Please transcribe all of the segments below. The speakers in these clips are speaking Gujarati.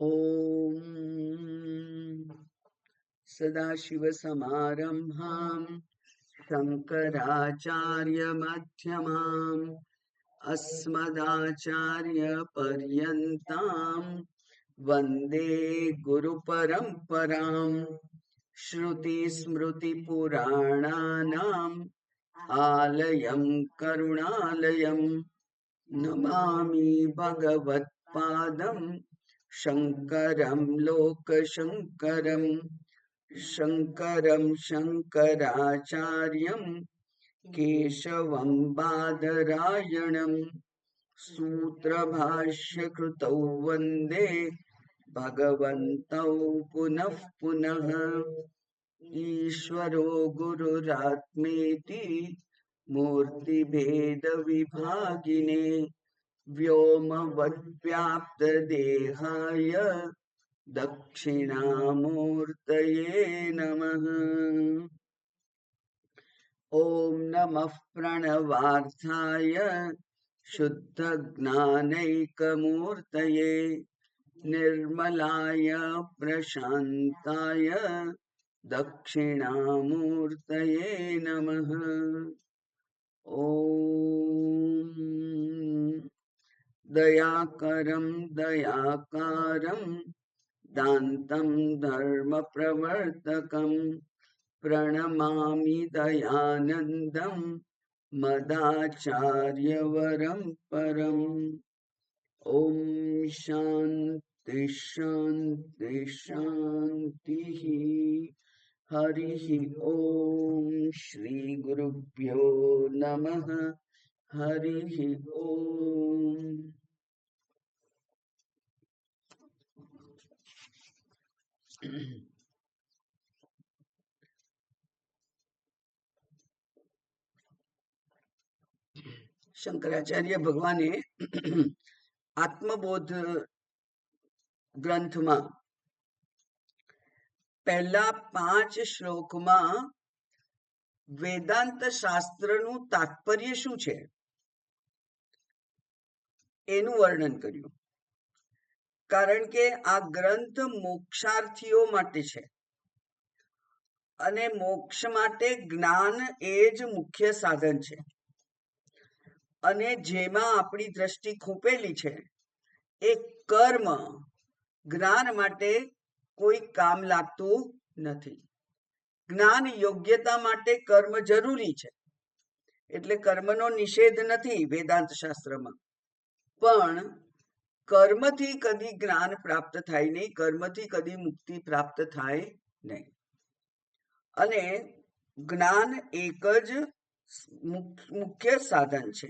ॐ सदाशिवसमारम्भां शङ्कराचार्यमध्यमाम् अस्मदाचार्यपर्यन्तां वन्दे गुरुपरम्पराम्। श्रुतिस्मृतिपुराणानाम् आलयं करुणालयं नमामि भगवत्पादं शङ्करं लोकशङ्करं। शङ्करं शङ्कराचार्यं केशवं बादरायणं सूत्रभाष्यकृतौ वन्दे भगवन्तौ पुनः पुनः। ईश्वरो गुरुरात्मेति मूर्तिभेदविभागिने व्योमवद्व्याप्तदेहाय दक्षिणामूर्तये नमः। ॐ नमः प्रणवार्थाय शुद्धज्ञानैकमूर्तये निर्मलाय प्रशान्ताय दक्षिणामूर्तये नमः। ॐ दयाकरं दयाकारं दान्तं धर्मप्रवर्तकं प्रणमामि दयानन्दं मदाचार्यवरं परम्। ॐ शान्ति शान्ति शान्तिः। हरिः ॐ श्री गुरुभ्यो नमः। हरिः ॐ। શંકરાચાર્ય ભગવાને આત્મબોધ ગ્રંથમાં પહેલા 5 શ્લોકમાં વેદાંત શાસ્ત્રનું તાત્પર્ય શું છે એનું વર્ણન કર્યું. કારણ કે આ ગ્રંથ મોક્ષાર્થીઓ માટે છે અને મોક્ષ માટે જ્ઞાન એ જ મુખ્ય સાધન છે. અને જેમાં આપણી દ્રષ્ટિ ખૂંપેલી છે એ કર્મ જ્ઞાન માટે કોઈ કામ લાગતું નથી. જ્ઞાન યોગ્યતા માટે કર્મ જરૂરી છે, એટલે કર્મનો નિષેધ નથી વેદાંત શાસ્ત્રમાં. પણ કર્મથી કદી જ્ઞાન પ્રાપ્ત થાય નહીં, કર્મથી કદી મુક્તિ પ્રાપ્ત થાય નહીં. અને જ્ઞાન એક જ મુખ્ય સાધન છે.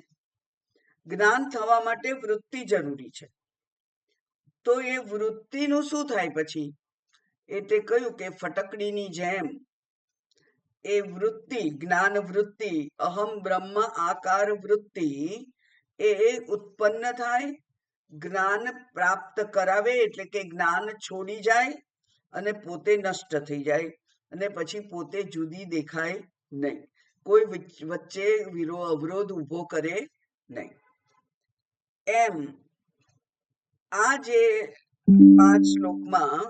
જ્ઞાન થવા માટે વૃત્તિ જરૂરી છે. તો એ વૃત્તિનું શું થાય પછી? એટલે કહ્યું કે ફટકડીની જેમ એ વૃત્તિ, જ્ઞાન વૃત્તિ, અહમ બ્રહ્મ આકાર વૃત્તિ એ ઉત્પન્ન થાય, જ્ઞાન પ્રાપ્ત કરાવે, એટલે કે જ્ઞાન છોડી જાય અને પોતે નષ્ટ થઈ જાય અને પછી પોતે જુદી દેખાય નહીં, કોઈ વચ્ચે અવરોધ ઊભો કરે નહીં. એમ આ જે 5 શ્લોકમાં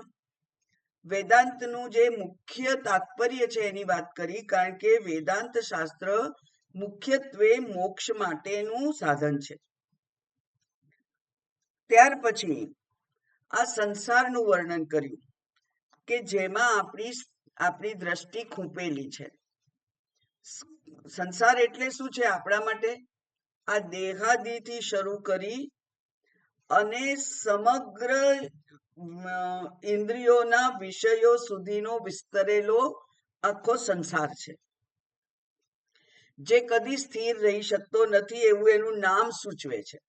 વેદાંતનું જે મુખ્ય તાત્પર્ય છે એની વાત કરી. કારણ કે વેદાંત શાસ્ત્ર મુખ્યત્વે મોક્ષ માટેનું સાધન છે. ત્યાર પછી આ સંસારનું વર્ણન કર્યું કે જેમાં આપણી દ્રષ્ટિ ખૂંપેલી છે. સંસાર એટલે શું છે આપણા માટે? આ દેહાદિથી શરૂ કરી અને સમગ્ર ઇન્દ્રિયોના વિષયો સુધીનો વિસ્તરેલો આખો સંસાર છે, જે કદી સ્થિર રહી શકતો નથી એવું એનું નામ સૂચવે છે.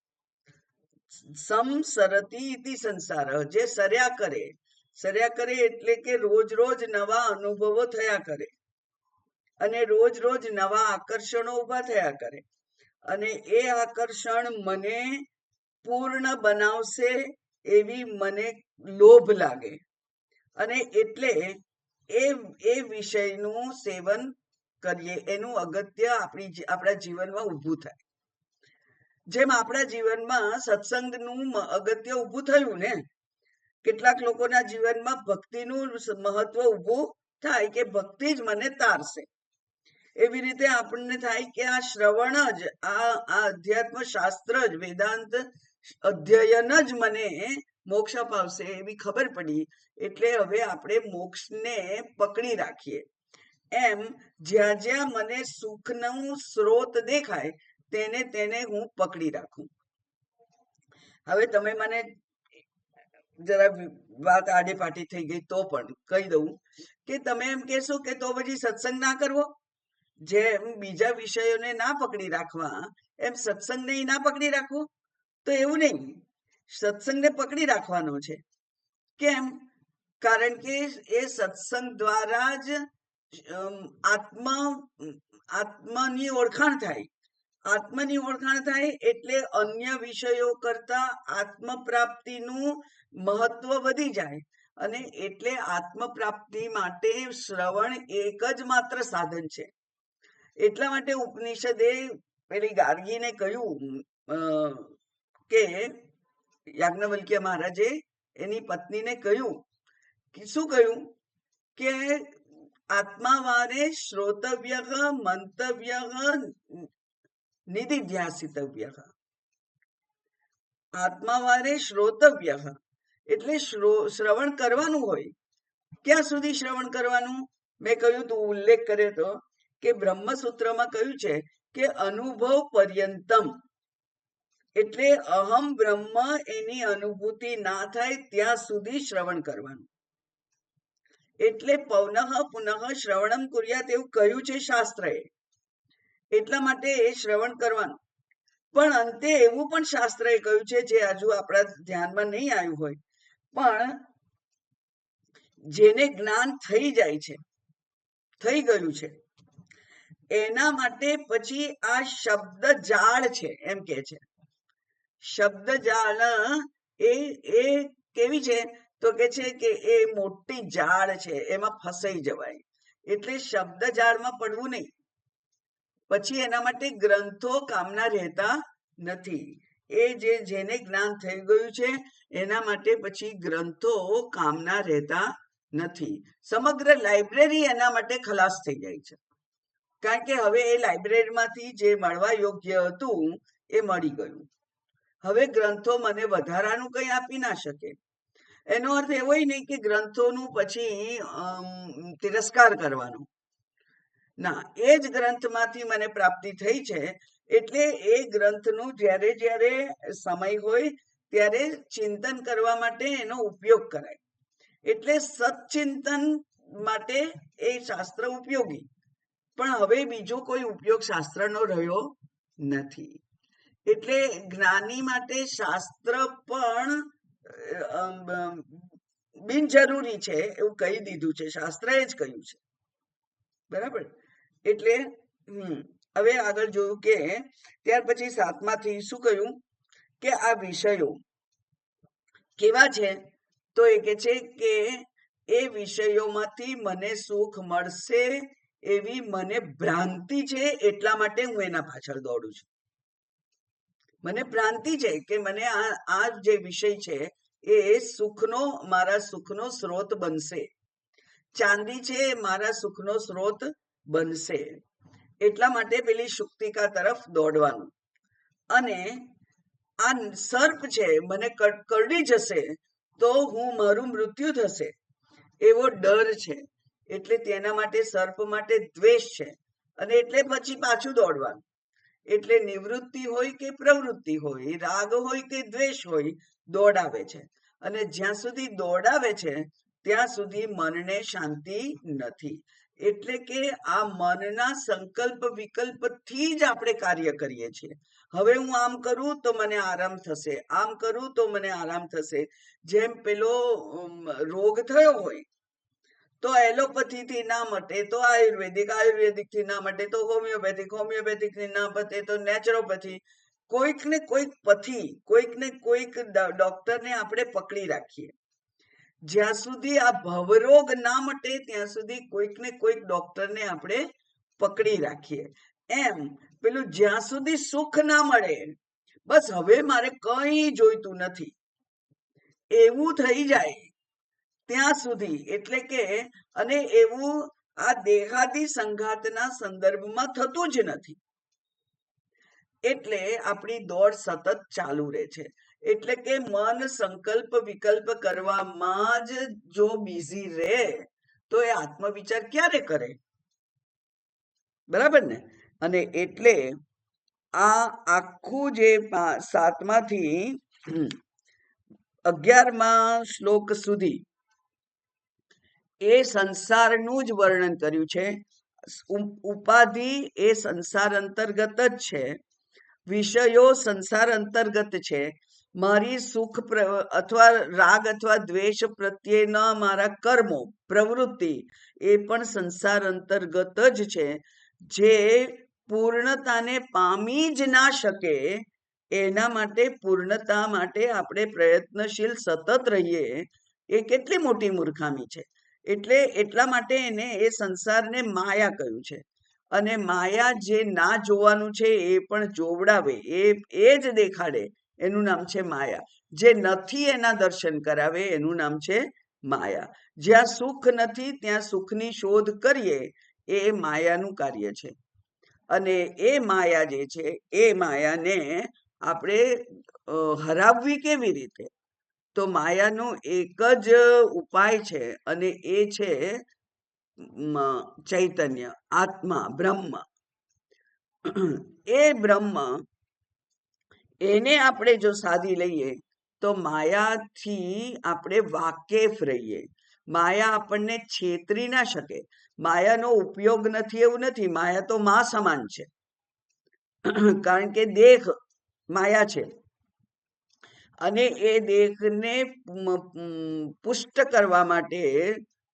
સંસરતી ઇતિ સંસાર, જે સર્યા કરે એટલે કે રોજ રોજ નવા અનુભવો થયા કરે અને રોજ રોજ નવા આકર્ષણો ઉભા થયા કરે અને એ આકર્ષણ મને પૂર્ણ બનાવશે એવી મને લોભ લાગે અને એટલે એ વિષયનું સેવન કરીએ, એનું અગત્ય આપણા જીવનમાં ઊભું થાય. જેમ આપણા જીવનમાં સત્સંગનું અગત્ય ઊભું થયું ને, કેટલાક લોકોના જીવનમાં ભક્તિનું મહત્વ ઊભું થાય કે ભક્તિ જ મને તારશે. એવી રીતે આપણને થાય કે આ શ્રવણ જ આ અધ્યાત્મ શાસ્ત્ર જ વેદાંત અધ્યયન જ મને મોક્ષ અપાવશે એવી ખબર પડી. એટલે હવે આપણે મોક્ષને પકડી રાખીએ. એમ જ્યાં જ્યાં મને સુખનું સ્ત્રોત દેખાય તેને તેને હું પકડી રાખું. હવે તમે મને જરા વાત આડે પાટી થઈ ગઈ તો પણ કહી દઉં કે તમે એમ કહેશો કે તો પછી સત્સંગ ના કરવો, જેમ બીજા વિષયોને ના પકડી રાખવા એમ સત્સંગને ના પકડી રાખવો. તો એવું નહીં, સત્સંગને પકડી રાખવાનો છે. કેમ? કારણ કે એ સત્સંગ દ્વારા જ આત્માની ઓળખાણ થાય. આત્માની ઓળખાણ થાય એટલે અન્ય વિષયો કરતા આત્મ પ્રાપ્તિનું મહત્વ વધી જાય. અને એટલે આત્મ પ્રાપ્તિ માટે શ્રવણ એક જ માત્ર સાધન છે. એટલા માટે ઉપનિષદે પેલી ગાર્ગીને કહ્યું કે યાજ્ઞવલ્ક્ય મહારાજે એની પત્નીને કહ્યું કે શું કહ્યું કે આત્માવારે શ્રોતવ્ય મંતવ્ય નિધિધ્યાસિતવ્ય. આત્માવારે શ્રોતવ્ય એટલે શ્રવણ કરવાનું હોય. ક્યાં સુધી શ્રવણ કરવાનું? મેં કહ્યું તું, ઉલ્લેખ કર્યો તો કે બ્રહ્મસૂત્રમાં કહ્યું છે કે અનુભવ પર્યંતમ, એટલે અહમ બ્રહ્મ એની અનુભૂતિ ના થાય ત્યાં સુધી શ્રવણ કરવાનું. એટલે પૌનઃ પુનઃ શ્રવણમ કુર્યાત એવું કહ્યું છે શાસ્ત્રએ. એટલા માટે એ શ્રવણ કરવાનું. પણ અંતે એવું પણ શાસ્ત્રએ કહ્યું છે, જે હજુ આપણા ધ્યાનમાં નહીં આવ્યું હોય, પણ જેને જ્ઞાન થઈ જાય છે, થઈ ગયું છે, એના માટે પછી આ શબ્દ જાળ છે એમ કે છે. શબ્દ જાળ એ કેવી છે? તો કે છે કે એ મોટી જાળ છે, એમાં ફસાઈ જવાય. એટલે શબ્દ જાળમાં પડવું નહીં. પછી એના માટે ગ્રંથો કામના રહેતા નથી. એ જેને જ્ઞાન થઈ ગયું છે એના માટે પછી ગ્રંથો કામના રહેતા નથી. સમગ્ર લાઇબ્રેરી એના માટે ખલાસ થઈ જાય છે. કારણ કે હવે એ લાઇબ્રેરીમાંથી જે મળવા યોગ્ય હતું એ મળી ગયું. હવે ગ્રંથો મને વધારાનું કંઈ આપી ના શકે. એનો અર્થ એવો નહીં કે ગ્રંથોનું પછી તિરસ્કાર કરવાનો. ના, એ જ ગ્રંથમાંથી મને પ્રાપ્તિ થઈ છે એટલે એ ગ્રંથનું જ્યારે જ્યારે સમય હોય ત્યારે ચિંતન કરવા માટે એનો ઉપયોગ કરાય. એટલે સત્ચિંતન માટે એ શાસ્ત્ર ઉપયોગી. પણ હવે બીજો કોઈ ઉપયોગ શાસ્ત્રનો રહ્યો નથી. એટલે જ્ઞાની માટે શાસ્ત્ર પણ બિનજરૂરી છે એવું કહી દીધું છે. શાસ્ત્રએ જ કહ્યું છે. બરાબર? એટલે હવે આગળ જોયું કે ત્યાર પછી 7માથી શું કહ્યું કે આ વિષયો કેવા છે? તો એ કે છે કે એ વિષયોમાંથી મને સુખ મળશે એવી મને ભ્રાંતિ છે, એટલા માટે હું એના પાછળ દોડું છું. મને ભ્રાંતિ છે કે મને આ જે વિષય છે એ સુખનો, મારા સુખનો સ્ત્રોત બનશે. ચાંદી છે મારા સુખનો સ્ત્રોત બનશે. એટલા માટે પેલી શુક્તિકા તરફ દોડવાનું. અને આ સર્પ છે મને કરડી જશે તો મારું મૃત્યુ થશે એવો ડર છે. એટલે તેના માટે સર્પ માટે દ્વેષ છે. અને એટલે પછી પાછું દોડવાનું. એટલે નિવૃત્તિ હોય કે પ્રવૃત્તિ હોય, રાગ હોય કે દ્વેષ હોય, દોડાવે છે. અને જ્યાં સુધી દોડાવે છે ત્યાં સુધી મનને શાંતિ નથી. એટલે કે આ મનના સંકલ્પ વિકલ્પથી જ આપણે કાર્ય કરીએ છીએ. હવે હું આમ કરું તો મને આરામ થશે, આમ કરું તો મને આરામ થશે. જેમ પેલો રોગ થયો હોય તો એલોપેથીથી ના મટે તો આયુર્વેદિકથી ના મટે તો હોમિયોપેથિકથી ના મટે તો નેચરોપેથી. કોઈક ને કોઈક પથી, કોઈક ને કોઈક ડોક્ટરને આપણે પકડી રાખીએ. જ્યાં સુધી આ ભવરોગ ના મટે ત્યાં સુધી કોઈક ને કોઈક ડોક્ટરને આપણે પકડી રાખીએ. એમ પેલું જ્યાં સુધી સુખ ના મળે, બસ હવે મારે કંઈ જોઈતું નથી, એવું થઈ જાય ત્યાં સુધી, એટલે કે અને એવું આ દેહાદી સંઘાતના સંદર્ભમાં થતું જ નથી. એટલે આપણી દોડ સતત ચાલુ રહે છે. એટલે કે મન સંકલ્પ વિકલ્પ કરવામાં જ જો બિઝી રહે તો એ આત્મવિચાર ક્યારે કરે? બરાબર ને? અને એટલે આ આખું જે 7માથી 11મા શ્લોક સુધી એ સંસારનું જ વર્ણન કર્યું છે. ઉપાધિ એ સંસાર અંતર્ગત જ છે, વિષયો સંસાર અંતર્ગત છે. મારી સુખ અથવા રાગ અથવા દ્વેષ પ્રત્યેના મારા કર્મો પ્રવૃત્તિ એ પણ સંસાર અંતર્ગત જ છે. જે પૂર્ણતાને પામી જ ના શકે એના માટે પૂર્ણતા માટે આપણે પ્રયત્નશીલ સતત રહીએ એ કેટલી મોટી મૂર્ખામી છે. એટલે એટલા માટે એને એ સંસારને માયા કહ્યું છે. અને માયા જે ના જોવાનું છે એ પણ જોવડાવે, એ જ દેખાડે, એનું નામ છે માયા. જે નથી એના દર્શન કરાવે એનું નામ છે માયા. જ્યાં સુખ નથી ત્યાં સુખની શોધ કરીએ એ માયાનું કાર્ય છે. અને એ માયા જે છે એ માયાને આપણે હરાવવી કેવી રીતે? તો માયાનો એક જ ઉપાય છે અને એ છે ચૈતન્ય, આત્મા, બ્રહ્મ. એ બ્રહ્મ એને આપણે જો સાધી લઈએ તો માયાથી આપણે વાકેફ રહીએ. માયા આપણને છેતરી ના શકે. માયાનો ઉપયોગ નથી એવું નથી, માયા તો મા સમાન છે. કારણ કે દેહ માયા છે અને એ દેહને પુષ્ટ કરવા માટે,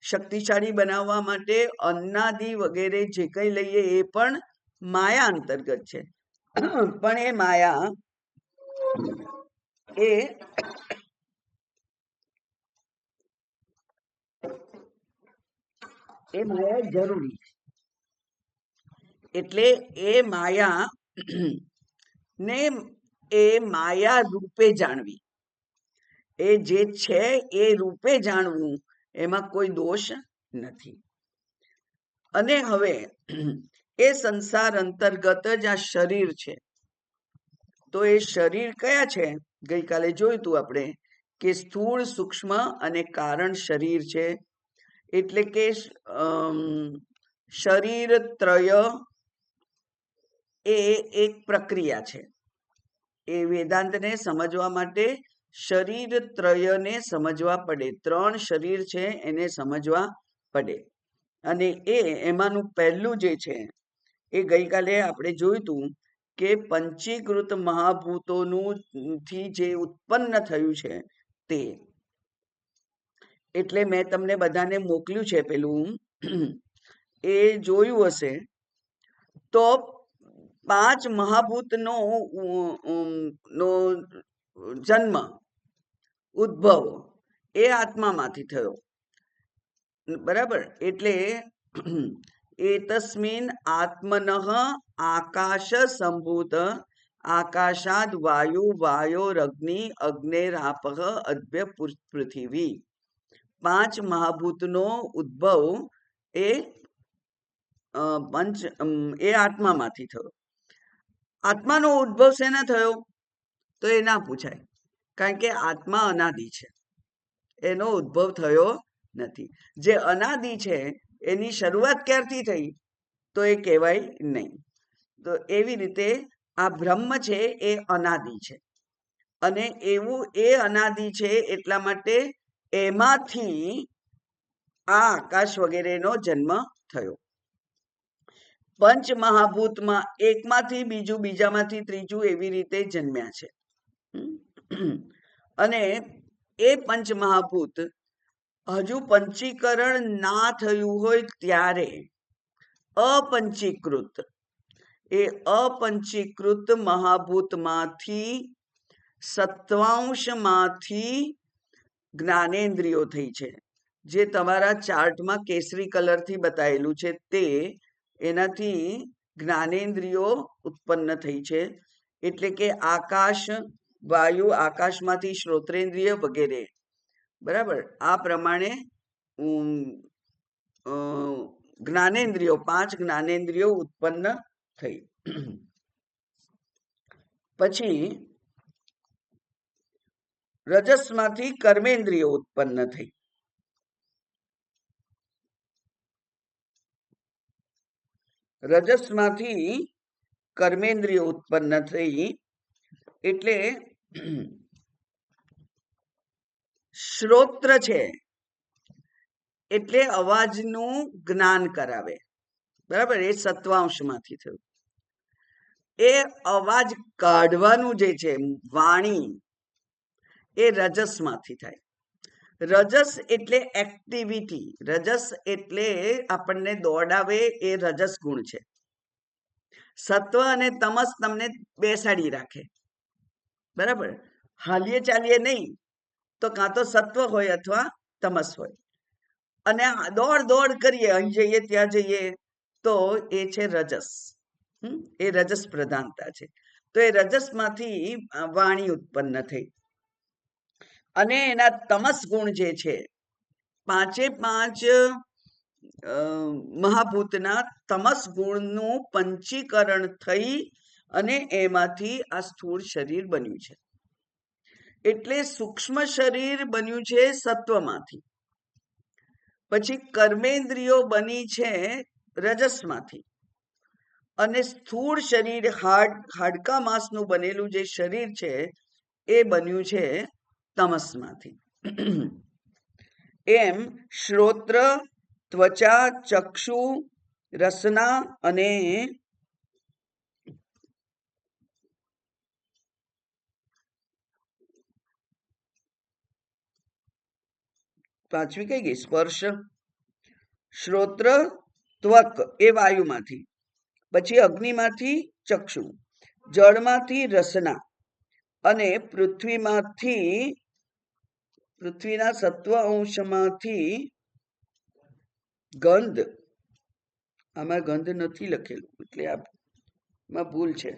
શક્તિશાળી બનાવવા માટે અન્નાદિ વગેરે જે કંઈ લઈએ એ પણ માયા અંતર્ગત છે. પણ એ માયા એ માયા જરૂરી છે. એટલે એ માયા ને એ માયા રૂપે જાણવી, એ જે છે એ રૂપે જાણવું, એમાં કોઈ દોષ નથી. અને હવે એ સંસાર અંતર્ગત જ આ શરીર છે. તો એ શરીર કયા છે? ગઈકાલે જોયું તું આપણે કે સ્થૂળ, સૂક્ષ્મ અને કારણ શરીર છે. એટલે કે શરીર ત્રય એ એક પ્રક્રિયા છે. એ વેદાંતને સમજવા માટે શરીર ત્રયને સમજવા પડે. 3 શરીર છે એને સમજવા પડે. અને એમાંનું પહેલું જે છે એ ગઈકાલે આપણે જોયું તું કે પંચીકૃત મહાભૂતોનું થી જે ઉત્પન્ન થયું છે તે. એટલે મેં તમને બધાને મોકલ્યું છે પેલું, એ જોયું હશે તો 5 મહાભૂતનો જન્મ, ઉદ્ભવ એ આત્મામાંથી થયો. બરાબર? એટલે એતસ્મિન આત્મનઃ આકાશ સંભૂત આકાશાદ વાયુ વાયોરગ્નિ અગ્નેરાપઃ અદ્ભ્ય પૃથ્વી. 5 મહાભૂતનો ઉદ્ભવ એ આત્મામાંથી થયો. આત્માનો ઉદ્ભવ શેના થયો? તો એ ના પૂછાય, કારણ કે આત્મા અનાદિ છે, એનો ઉદ્ભવ થયો નથી. જે અનાદિ છે એની શરૂઆત ક્યારથી થઈ તો એ કહેવાય નહીં. તો એવી રીતે આ બ્રહ્મ છે એ અનાદિ છે, અને એવું એ અનાદિ છે એટલા માટે એમાંથી આ આકાશ વગેરેનો જન્મ થયો. પંચ મહાભૂતમાં એકમાંથી બીજું, બીજામાંથી ત્રીજું, એવી રીતે જન્મ્યા છે. અને એ પંચ મહાભૂત હજુ પંચીકરણ ના થયું હોય ત્યારે અપંચીકૃત, એ અપંચીકૃત મહાભૂતમાંથી સત્વાંશમાંથી જ્ઞાનેન્દ્રિયો થઈ છે. જે તમારા ચાર્ટમાં કેસરી કલરથી બતાવેલું છે તે, એનાથી જ્ઞાનેન્દ્રિયો ઉત્પન્ન થઈ છે. એટલે કે આકાશ, વાયુ, આકાશમાંથી શ્રોત્રેન્દ્રિય વગેરે, બરાબર. આ પ્રમાણે જ્ઞાનેન્દ્રિયો, 5 જ્ઞાનેન્દ્રિયો ઉત્પન્ન થઈ. પછી રજસમાંથી કર્મેન્દ્રિયો ઉત્પન્ન થઈ. રજસમાંથી કર્મેન્દ્રિયો ઉત્પન્ન થઈ એટલે શ્રોત્ર છે એટલે અવાજનું જ્ઞાન કરાવે, બરાબર. એ સત્વાંશમાંથી થયું. એ અવાજ કાઢવાનું જે છે વાણી, એ રજસમાંથી થાય. રજસ એટલે એક્ટિવિટી, રજસ એટલે આપણને દોડાવે, એ રજસ ગુણ છે. સત્વ અને તમસ તમને બેસાડી રાખે, બરાબર. હાલીએ ચાલીએ નહીં તો કાં તો સત્વ હોય અથવા તમસ હોય. અને દોડ દોડ કરીએ, અહીં જઈએ ત્યાં જઈએ, તો એ છે રજસ. એ રજસ પ્રધાનતા છે. તો એ રજસમાંથી વાણી ઉત્પન્ન થઈ. અને એના તમસ ગુણ જે છે, 5 મહાભૂતના તમસ ગુણનું પંચીકરણ થઈ અને એમાંથી આ સ્થૂળ શરીર બન્યું છે. એટલે સૂક્ષ્મ શરીર બન્યું છે સત્વમાંથી. પછી કર્મેન્દ્રિયો બની છે રજસમાંથી. અને સ્થૂળ શરીર, હાડકા માંસનું બનેલું જે શરીર છે, એ બન્યું છે તમસમાંથી. એમ શ્રોત્ર, ત્વચા, ચક્ષુ, રસના અને પાંચમી કઈ ગઈ? સ્પર્શ. શ્રોત્ર, ત્વક એ વાયુમાંથી, પછી અગ્નિમાંથી ચક્ષુ, જળમાંથી રસના અને પૃથ્વીના સત્વ અંશમાંથી ગંધ. આમાં ગંધ નથી લખેલું એટલે આમાં ભૂલ છે.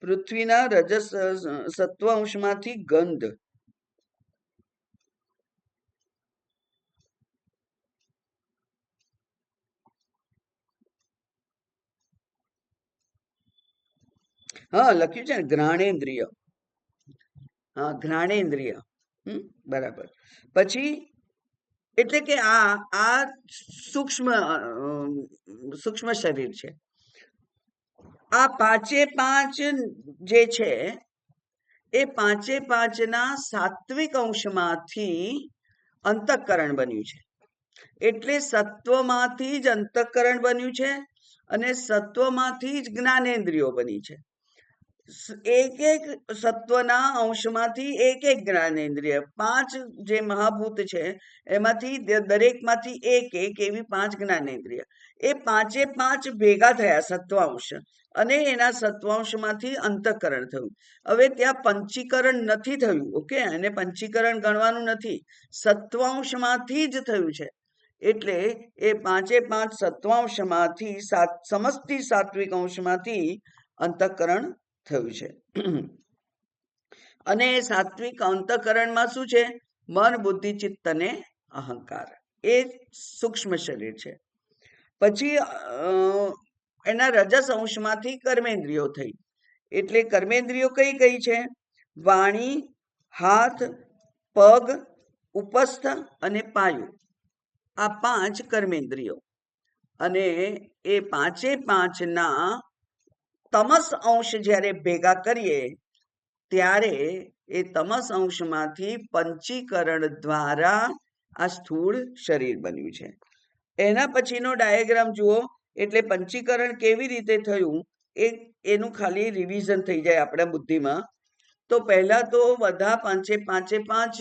પૃથ્વીના રજસ સત્વ અંશમાંથી ગંધ, હા લખ્યું છે ને ઘ્રાણેન્દ્રિય. હા, ઘ્રાણેન્દ્રિય. બરાબર. પછી એટલે કે આ સૂક્ષ્મ શરીર છે. આ 5 જે છે, એ 5ના સાત્વિક અંશમાંથી અંતઃકરણ બન્યું છે. એટલે સત્વમાંથી જ અંતઃકરણ બન્યું છે અને સત્વમાંથી જ જ્ઞાનેન્દ્રિયો બની છે. એક એક સત્વના અંશમાંથી એક જ્ઞાનેન્દ્રિય, 5 જે મહાભૂત છે એમાંથી દરેકમાંથી એક એવી 5 જ્ઞાનેન્દ્રિય. એ 5 ભેગા થયા સત્વાંશ, અને એના સત્વાંશમાંથી અંતઃકરણ થયું. હવે ત્યાં પંચીકરણ નથી થયું, ઓકે, એને પંચીકરણ ગણવાનું નથી, સત્વાંશમાંથી જ થયું છે. એટલે એ 5 સત્વાંશમાંથી સમસ્તી સાત્વિક અંશમાંથી અંતઃકરણ થયું છે. અને સાત્વિક અંતઃકરણમાં શું છે? મન, બુદ્ધિ, ચિત્ત અને અહંકાર. એ સૂક્ષ્મ શરીર છે. પછી એના રજસ અંશમાંથી કર્મેન્દ્રિયો થઈ. એટલે કર્મેન્દ્રિયો કઈ કઈ છે? વાણી, હાથ, પગ, ઉપસ્થ અને પાયુ. આ 5 કર્મેન્દ્રિયો. અને એ 5ના તમસ અંશ જ્યારે ભેગા કરીએ ત્યારે એ તમસ અંશમાંથી પંચીકરણ દ્વારા આ સ્થૂળ શરીર બન્યું છે. એના પછીનો ડાયાગ્રામ જુઓ. એટલે પંચીકરણ કેવી રીતે થયું એનું ખાલી રિવિઝન થઈ જાય આપણા બુદ્ધિમાં. તો પહેલા તો બધા 5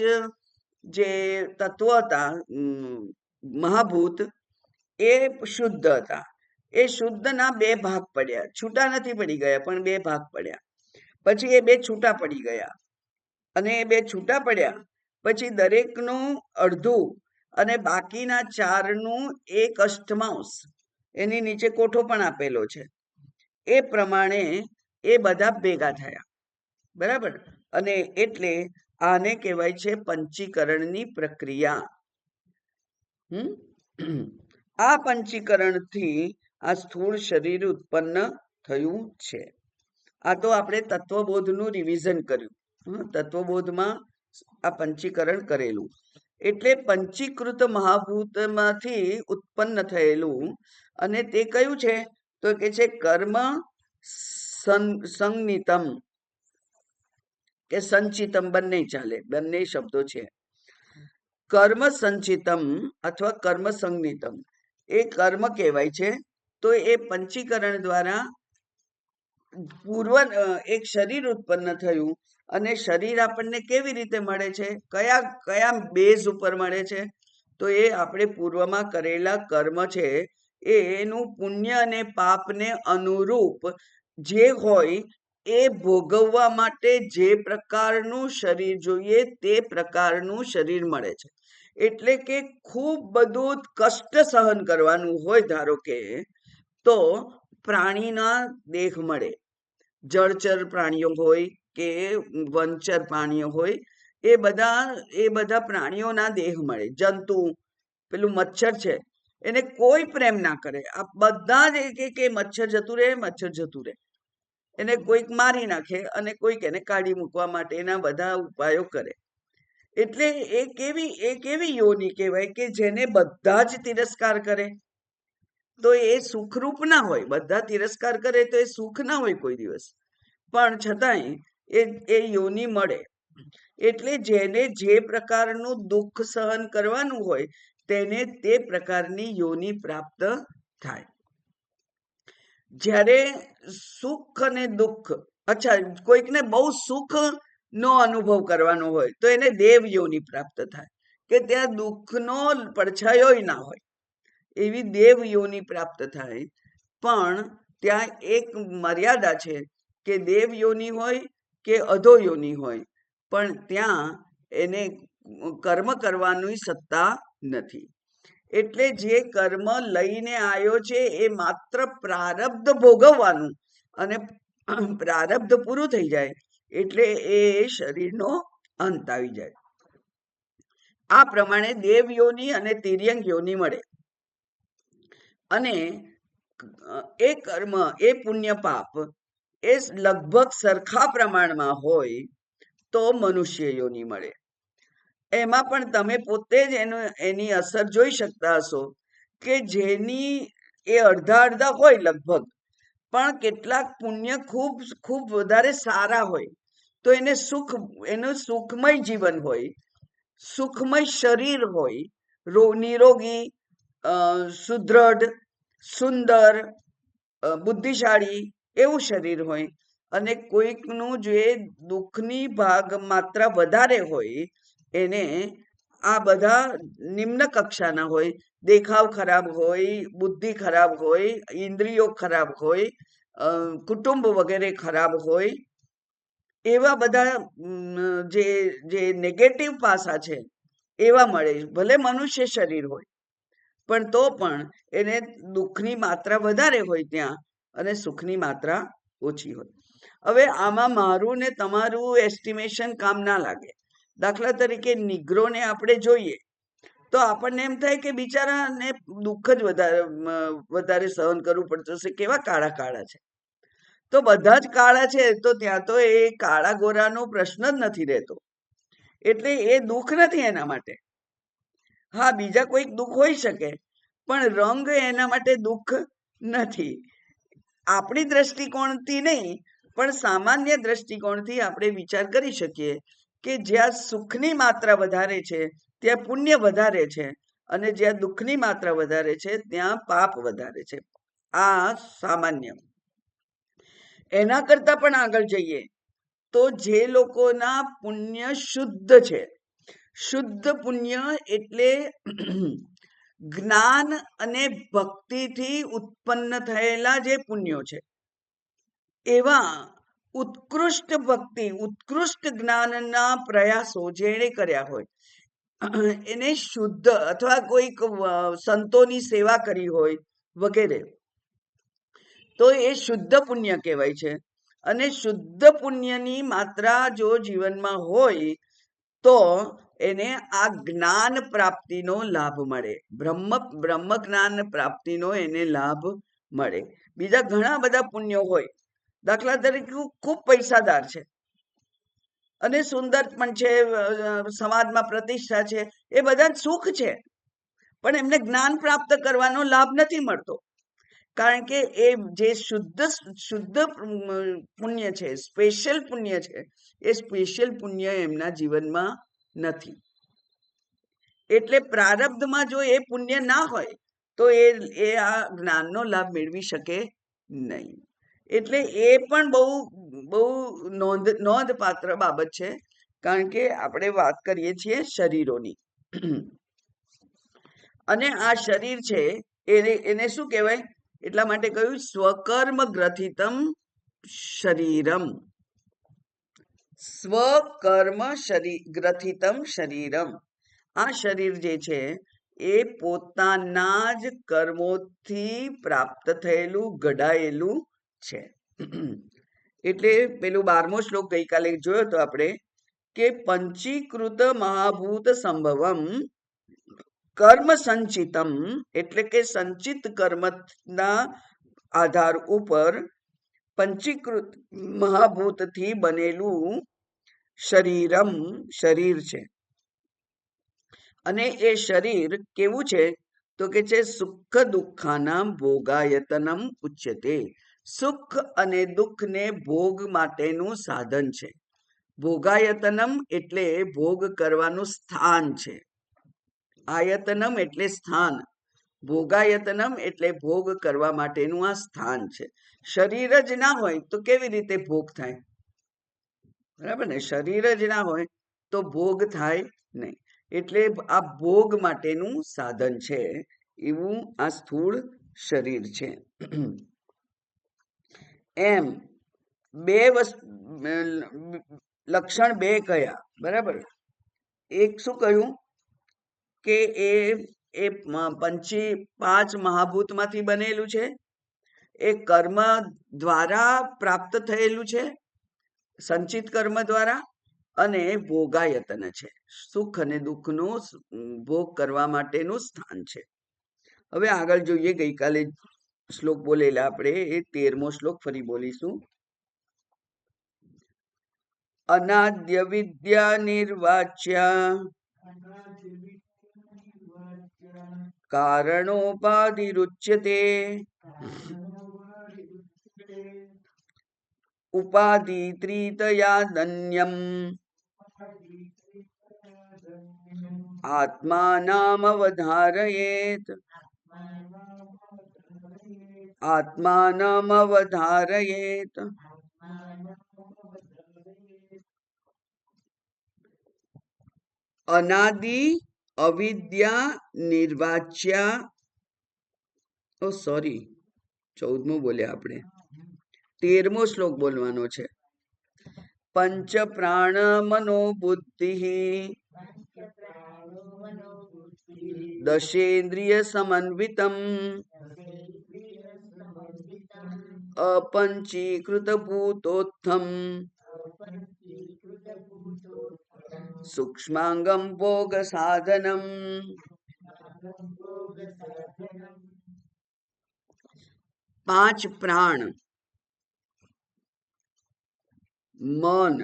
જે તત્વો હતા, મહાભૂત, એ શુદ્ધ હતા. એ શુદ્ધના 2 ભાગ પડ્યા, છૂટા નથી પડી ગયા પણ 2 ભાગ પડ્યા. પછી એ 2 છૂટા પડી ગયા, અને એ 2 છૂટા પડ્યા પછી દરેકનું અડધું, અને બાકીના 4નું 1 અષ્ટમાંશ, એની નીચે કોઠો પણ આપેલો છે. એ પ્રમાણે એ બધા ભેગા થયા, બરાબર. અને એટલે આને કહેવાય છે પંચીકરણની પ્રક્રિયા. આ પંચીકરણથી આ સ્થૂળ શરીર ઉત્પન્ન થયું છે. આ તો આપણે તત્વબોધનું રિવિઝન કર્યું. તત્વબોધમાં આ પંચીકરણ કરેલું. એટલે પંચીકૃત મહાભૂતમાંથી ઉત્પન્ન થયેલું, અને તે કયું છે તો કે છે કર્મ સંનિતમ કે સંચિતમ, બંને ચાલે, બંને શબ્દો છે. કર્મ સંચિતમ અથવા કર્મ સંનિતમ એ કર્મ કહેવાય છે. તો એ પંચીકરણ દ્વારા પૂર્વ એક શરીર ઉત્પન્ન થયું, અને શરીર આપણને કેવી રીતે મળે છે, કયા કયા બેઝ ઉપર મળે છે, તો એ આપણે પૂર્વમાં કરેલા કર્મ છે એનું પુણ્ય અને પાપને અનુરૂપ જે હોય એ ભોગવવા માટે જે પ્રકારનું શરીર જોઈએ તે પ્રકારનું શરીર મળે છે. એટલે કે ખૂબ બધું કષ્ટ સહન કરવાનું હોય, ધારો કે, તો પ્રાણીના દેહ મળે. જળચર પ્રાણીઓ હોય કે વનચર પ્રાણીઓ હોય, એ બધા પ્રાણીઓના દેહ મળે. જંતુ, પેલું મચ્છર છે, એને કોઈ પ્રેમ ના કરે. આ બધા જ કે મચ્છર જતું રહે, મચ્છર જતું રહે. એને કોઈક મારી નાખે અને કોઈક એને કાઢી મૂકવા માટેના બધા ઉપાયો કરે. એટલે એ કેવી યોની કહેવાય કે જેને બધા જ તિરસ્કાર કરે. તો એ સુખરૂપ ના હોય. બધા તિરસ્કાર કરે તો એ સુખ ના હોય કોઈ દિવસ, પણ છતાંય એ યોની મળે. એટલે જેને જે પ્રકારનું દુઃખ સહન કરવાનું હોય તેને તે પ્રકારની યોની પ્રાપ્ત થાય. જ્યારે સુખ અને દુઃખ, અચ્છા, કોઈકને બહુ સુખ નો અનુભવ કરવાનો હોય તો એને દેવ યોની પ્રાપ્ત થાય, કે ત્યાં દુઃખનો પડછાયો ના હોય, એવી દેવ યોની પ્રાપ્ત થાય. પણ ત્યાં એક મર્યાદા છે કે દેવ યોની હોય કે અધો યોની હોય, પણ ત્યાં એને કર્મ કરવાની સત્તા નથી. એટલે જે કર્મ લઈને આવ્યો છે એ માત્ર પ્રારબ્ધ ભોગવવાનું, અને પ્રારબ્ધ પૂરું થઈ જાય એટલે એ શરીરનો અંત આવી જાય. આ પ્રમાણે દેવ યોની અને તિર્યંગ યોની મળે. અને એ કર્મ, એ પુણ્ય પાપ એ લગભગ સરખા પ્રમાણમાં હોય તો મનુષ્ય યોની મળે. એમાં પણ તમે પોતે જ એની અસર જોઈ શકતા હશો કે જેની એ અડધા અડધા હોય લગભગ, પણ કેટલાક પુણ્ય ખૂબ ખૂબ વધારે સારા હોય તો એનું સુખમય જીવન હોય, સુખમય શરીર હોય, નિરોગી, સુદ્રઢ, સુંદર, બુદ્ધિશાળી એવું શરીર હોય. અને કોઈકનું જે દુઃખની ભાગ માત્રા વધારે હોય એને આ બધા નિમ્ન કક્ષાના હોય, દેખાવ ખરાબ હોય, બુદ્ધિ ખરાબ હોય, ઇન્દ્રિયો ખરાબ હોય, કુટુંબ વગેરે ખરાબ હોય, એવા બધા જે નેગેટિવ પાસા છે એવા મળે. ભલે મનુષ્ય શરીર હોય પણ તો પણ એને દુઃખની માત્રા વધારે હોય ત્યાં, અને સુખની માત્રા ઓછી હોય. હવે આમાં મારું ને તમારું એસ્ટિમેશન કામ ના લાગે. દાખલા તરીકે નિગ્રોને આપણે જોઈએ તો આપણને એમ થાય કે બિચારાને દુઃખ જ વધારે સહન કરવું પડતું હશે, કેવા કાળા કાળા છે. તો બધા જ કાળા છે તો ત્યાં તો એ કાળા ગોરાનો પ્રશ્ન જ નથી રહેતો. એટલે એ દુઃખ નથી એના માટે. હા, બીજા કોઈક દુઃખ હોઈ શકે, પણ રંગ એના માટે દુઃખ નથી. આપણી દ્રષ્ટિકોણથી નહીં, પણ સામાન્ય દ્રષ્ટિકોણથી આપણે વિચાર કરી શકીએ કે જ્યાં સુખની માત્રા વધારે છે ત્યાં પુણ્ય વધારે છે, અને જ્યાં દુઃખની માત્રા વધારે છે ત્યાં પાપ વધારે છે. આ સામાન્ય. એના કરતા પણ આગળ જઈએ તો જે લોકોના પુણ્ય શુદ્ધ છે, શુદ્ધ પુણ્ય એટલે જ્ઞાન અને ભક્તિથી ઉત્પન્ન થયેલા જે પુણ્યો છે, એવા ઉત્કૃષ્ટ ભક્તિ, ઉત્કૃષ્ટ જ્ઞાનના પ્રયાસો જેણે કર્યા હોય, એને શુદ્ધ, અથવા કોઈક સંતોની સેવા કરી હોય વગેરે, તો એ શુદ્ધ પુણ્ય કહેવાય છે. અને શુદ્ધ પુણ્યની માત્રા જો જીવનમાં હોય તો એને આ જ્ઞાન પ્રાપ્તિનો લાભ મળે, બ્રહ્મ જ્ઞાન પ્રાપ્તિનો એને લાભ મળે. બીજા ઘણા બધા પુણ્યો હોય, દાખલા તરીકે ખૂબ પૈસાદાર છે અને સુંદર પણ છે, સમાજમાં પ્રતિષ્ઠા છે, એ બધા સુખ છે, પણ એમને જ્ઞાન પ્રાપ્ત કરવાનો લાભ નથી મળતો, કારણ કે એ જે શુદ્ધ પુણ્ય છે, સ્પેશિયલ પુણ્ય છે, એ સ્પેશિયલ પુણ્ય એમના જીવનમાં નથી. એટલે પ્રારબ્ધમાં જો એ પુણ્ય ના હોય તો એ આ જ્ઞાનનો લાભ મેળવી શકે નહીં. એટલે એ પણ બહુ બહુ નોંધપાત્ર બાબત છે, કારણ કે આપણે વાત કરીએ છીએ શરીરોની. અને આ શરીર છે એને શું કહેવાય? એટલા માટે કહ્યું સ્વકર્મ ગ્રથિતમ શરીરમ. સ્વકર્મ ગ્રથિતમ શરીરમ. આ શરીર જે છે એ પોતાના જ કર્મોથી પ્રાપ્ત થયેલું, ઘડાયેલું છે. એટલે પેલું 12મો શ્લોક ગઈકાલે જોયો તો આપણે કે પંચીકૃત મહાભૂત સંભવમ કર્મ સંચિતમ, એટલે કે સંચિત કર્મના આધાર ઉપર પંચીકૃત મહાભૂતથી બનેલું શરીરમ, શરીર છે. અને એ શરીર કેવું છે? તો કે છે સુખ દુઃખાનામ ભોગાયતનમ ઉચ્યતે. સુખ અને દુઃખને ભોગ માટેનું સાધન છે. ભોગાયતનમ એટલે ભોગ કરવાનું સ્થાન છે. આયતનમ એટલે સ્થાન, ભોગાયતનમ એટલે ભોગ કરવા માટેનું આ સ્થાન છે. શરીર જ ના હોય તો કેવી રીતે ભોગ થાય? બરાબર ને? શરીર જ ના હોય તો ભોગ થાય નહીં. એટલે આ ભોગ માટેનું સાધન છે, એવું આ સ્થૂળ શરીર છે. એમ બે લક્ષણ બે કયા, બરાબર? એક શું કહ્યું કે એ પાંચ મહાભૂતમાંથી બનેલું છે, એ કર્મ દ્વારા પ્રાપ્ત થયેલું છે, સંચિત કર્મ દ્વારા, અને ભોગાયતન છે, સુખ અને દુઃખનો ભોગ કરવા માટેનું સ્થાન છે. હવે આગળ જોઈએ, ગઈકાલે શ્લોક બોલેલા આપણે, એ 13મો શ્લોક ફરી બોલીશું. અનાદ્ય વિદ્યા નિર્વાચ્યા કારણોપાધિરુચ્યતે ઉપાધિ ત્રિતયાદન્યમ આત્માનમવધારયેત. આત્માનમવધારયેત. અનાદિ અવિદ્યા નિર્વાચ્યા, 14મો બોલ્યા આપણે, 13મો શ્લોક બોલવાનો છે. પંચ પ્રાણ મનોબુદ્ધિ દશેન્દ્રિય સમન્વિતમ અપંચીકૃત ભૂતોત્થમ સૂક્ષ્માંગમ ભોગ સાધનમ. પાંચ પ્રાણ, મન,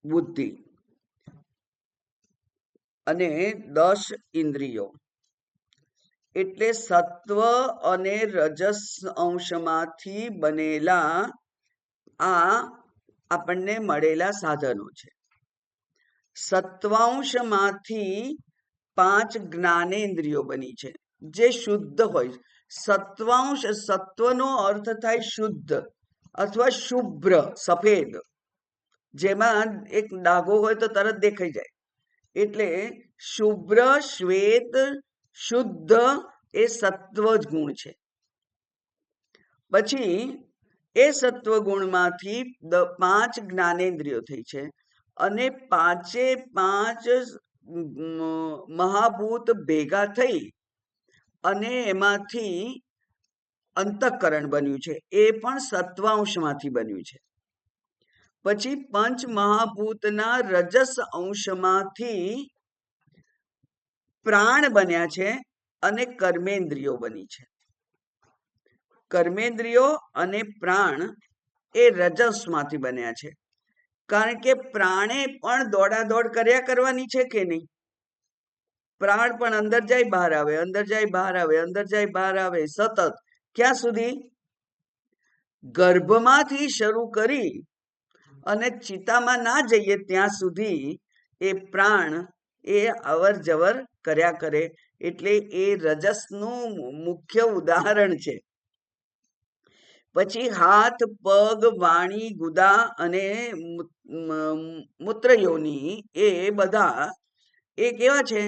બુદ્ધિ અને 10 ઇન્દ્રિયો, એટલે સત્વ અને રજસ અંશમાંથી બનેલા આ આપણને મળેલા સાધનો છે. સત્વાંશમાંથી 5 જ્ઞાનેન્દ્રિયો બની છે, જે શુદ્ધ હોય. સત્વાંશ, સત્વનો અર્થ થાય શુદ્ધ અથવા શુભ્ર, સફેદ, જેમાં એક ડાઘો હોય તો તરત દેખાઈ જાય. એટલે શુભ્ર, શ્વેત, શુદ્ધ એ સત્વ જ ગુણ છે. પછી એ સત્વ ગુણમાંથી 5 જ્ઞાનેન્દ્રિયો થઈ છે, અને 5 મહાભૂત ભેગા થઈ અને એમાંથી અંતઃકરણ બન્યું છે, એ પણ સત્વાંશમાંથી બન્યું છે. પછી પંચ મહાભૂતના રજસ અંશમાંથી પ્રાણ બન્યા છે અને કર્મેન્દ્રિયો બની છે. કર્મેન્દ્રિયો અને પ્રાણ એ રજસમાંથી બન્યા છે. કારણ કે પ્રાણે પણ દોડાદોડ કર્યા કરવાની છે કે નહીં? પ્રાણ પણ અંદર જાય બહાર આવે, અંદર જાય બહાર આવે, અંદર જાય બહાર આવે, સતત. ક્યાં સુધી? ગર્ભમાંથી શરૂ કરી અને ચિતામાં ના જઈએ ત્યાં સુધી એ પ્રાણ એ અવર જવર કર્યા કરે. એટલે એ રજસનું મુખ્ય ઉદાહરણ છે. પછી હાથ, પગ, વાણી, ગુદા અને મૂત્રયોની એ બધા એ કેવા છે?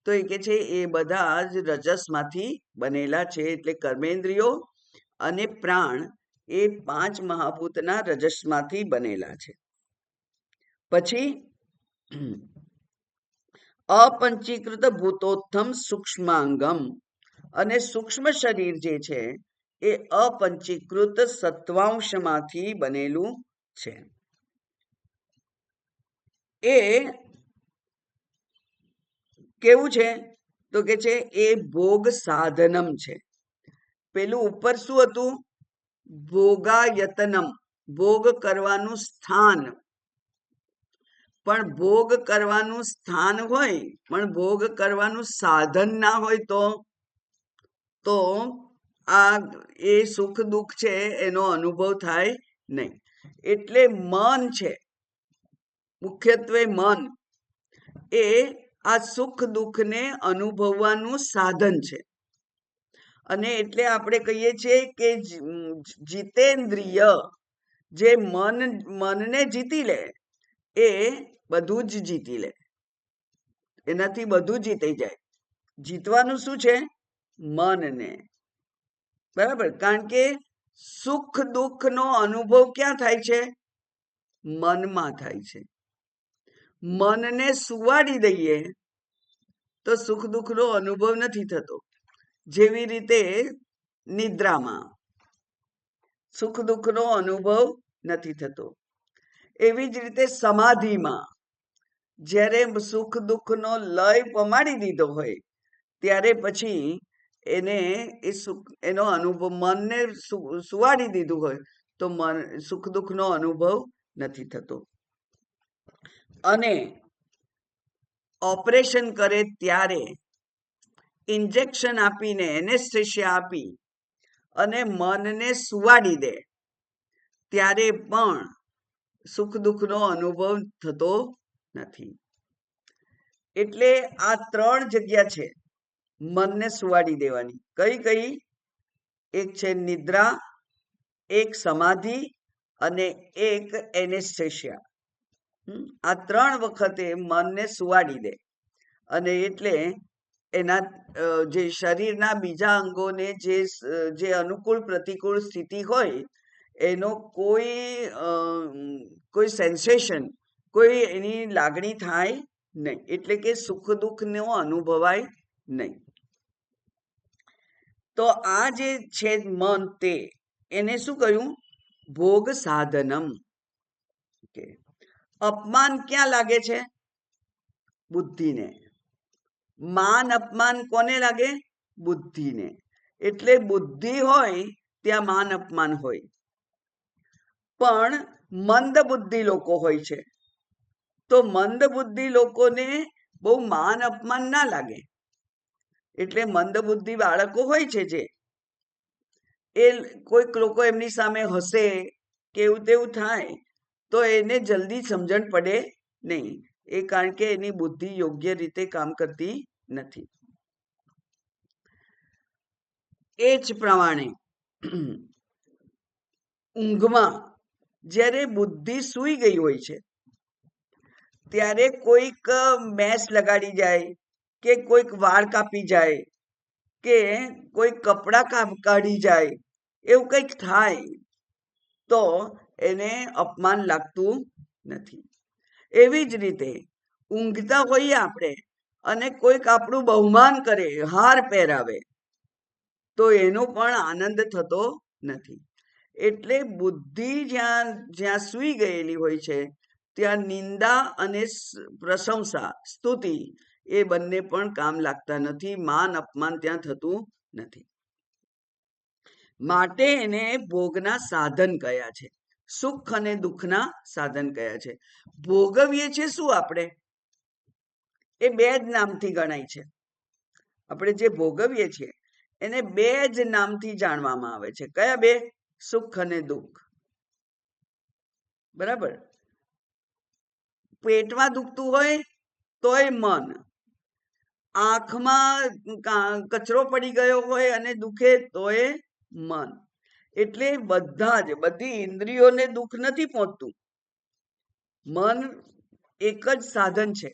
તો એ કે છે એ બધા જ રજસમાંથી બનેલા છે. એટલે કર્મેન્દ્રિયો અને પ્રાણ એ પાંચ મહાભૂતના રજસમાંથી બનેલા છે. પછી અપંચીકૃત ભૂતોત્થમ સૂક્ષ્માંગમ, અને સૂક્ષ્મ શરીર જે છે એ અપંચીકૃત સત્વાંશમાંથી બનેલું છે. એ કેવું છે? તો કે છે એ ભોગ સાધનમ છે. પેલું ઉપર શું હતું? ભોગાયતનમ, ભોગ કરવાનું સ્થાન. પણ ભોગ કરવાનું સ્થાન હોય પણ ભોગ કરવાનું સાધન ના હોય તો આ એ સુખ દુઃખ છે એનો અનુભવ થાય નહીં. એટલે મન છે, મુખ્યત્વે મન એ આ સુખ દુઃખને અનુભવવાનું સાધન છે. અને એટલે આપણે કહીએ છીએ કે જીતેન્દ્રિય, જે મનને જીતી લે એ બધું જ જીતી લે, એનાથી બધું જીતી જાય. જીતવાનું શું છે? મનને. બરાબર? કારણ કે સુખ દુઃખનો અનુભવ ક્યાં થાય છે? મનમાં થાય છે. મનને સુવાડી દઈએ તો સુખ દુઃખનો અનુભવ નથી થતો. જેવી રીતે નિદ્રામાં સુખ દુઃખનો અનુભવ નથી થતો, એવી જ રીતે સમાધિમાં જ્યારે સુખ દુઃખનો લય પમાડી દીધો હોય ત્યારે પછી એને એ સુખ એનો અનુભવ, મનને સુવાડી દીધું હોય તો મન સુખ દુઃખનો અનુભવ નથી થતો. અને ઓપરેશન કરે ત્યારે ઇન્જેક્શન આપીને એનેસ્થેસિયા આપી અને મનને સુવાડી દે ત્યારે પણ સુખ દુઃખનો અનુભવ થતો નથી. એટલે આ ત્રણ જગ્યા છે મનને સુવાડી દેવાની. કઈ કઈ? એક છે નિદ્રા, એક સમાધિ અને એક એનેસ્થેસિયા. આ ત્રણ વખતે મનને સુવાડી દે. અને એટલે એના જે શરીરના બીજા અંગોને જે અનુકૂળ પ્રતિકૂળ સ્થિતિ હોય એનો કોઈ સેન્સેશન, કોઈ એની લાગણી થાય નહીં. એટલે કે સુખ દુઃખનો અનુભવાય નહીં. તો આ જે છે મન, તે એને શું કહ્યું? ભોગ સાધનમ. અપમાન ક્યાં લાગે છે? બુદ્ધિને. માન અપમાન કોને લાગે? બુદ્ધિને. એટલે બુદ્ધિ હોય ત્યાં માન અપમાન હોય. પણ મંદ બુદ્ધિ લોકો હોય છે તો મંદ બુદ્ધિ લોકોને બહુ માન અપમાન ના લાગે. એટલે મંદ બુદ્ધિ બાળકો હોય છે જે એ કોઈક લોકો એમની સામે હસે કે એવું તેવું થાય તો એને જલ્દી સમજણ પડે નહીં. એ કારણ કે એની બુદ્ધિ યોગ્ય રીતે કામ કરતી નથી. એ જ પ્રમાણે ઊંઘમાં જ્યારે બુદ્ધિ સૂઈ ગઈ હોય છે ત્યારે કોઈક મેસ લગાડી જાય કે કોઈક વાળ કાપી જાય કે કોઈ કપડાં કાઢી જાય, એવું કંઈક થાય તો એને અપમાન લાગતું નથી. એવી જ રીતે ઊંઘતા હોઈએ આપણે અને કોઈક આપણું બહુમાન કરે, હાર પહેરાવે તો એનો પણ આનંદ થતો નથી. એટલે બુદ્ધિ જ્યાં જ્યાં સૂઈ ગયેલી હોય છે ત્યાં નિંદા અને પ્રશંસા સ્તુતિ એ બંને પણ કામ લાગતા નથી. માન અપમાન ત્યાં થતું નથી. માટે એને ભોગના સાધન કયા છે, સુખ અને દુઃખના સાધન કયા છે. ભોગવીએ છીએ શું આપણે, એ બે જ નામથી ગણાય છે. આપણે જે ભોગવીએ છીએ એને બે જ નામથી જાણવામાં આવે છે. કયા બે? સુખ અને દુઃખ. બરાબર. પેટમાં દુખતું હોય તોય મન, આંખમાં કચરો પડી ગયો હોય અને દુખે તોય મન. એટલે બધી ઇન્દ્રિયોને દુઃખ નથી પહોંચતું. મન એક જ સાધન છે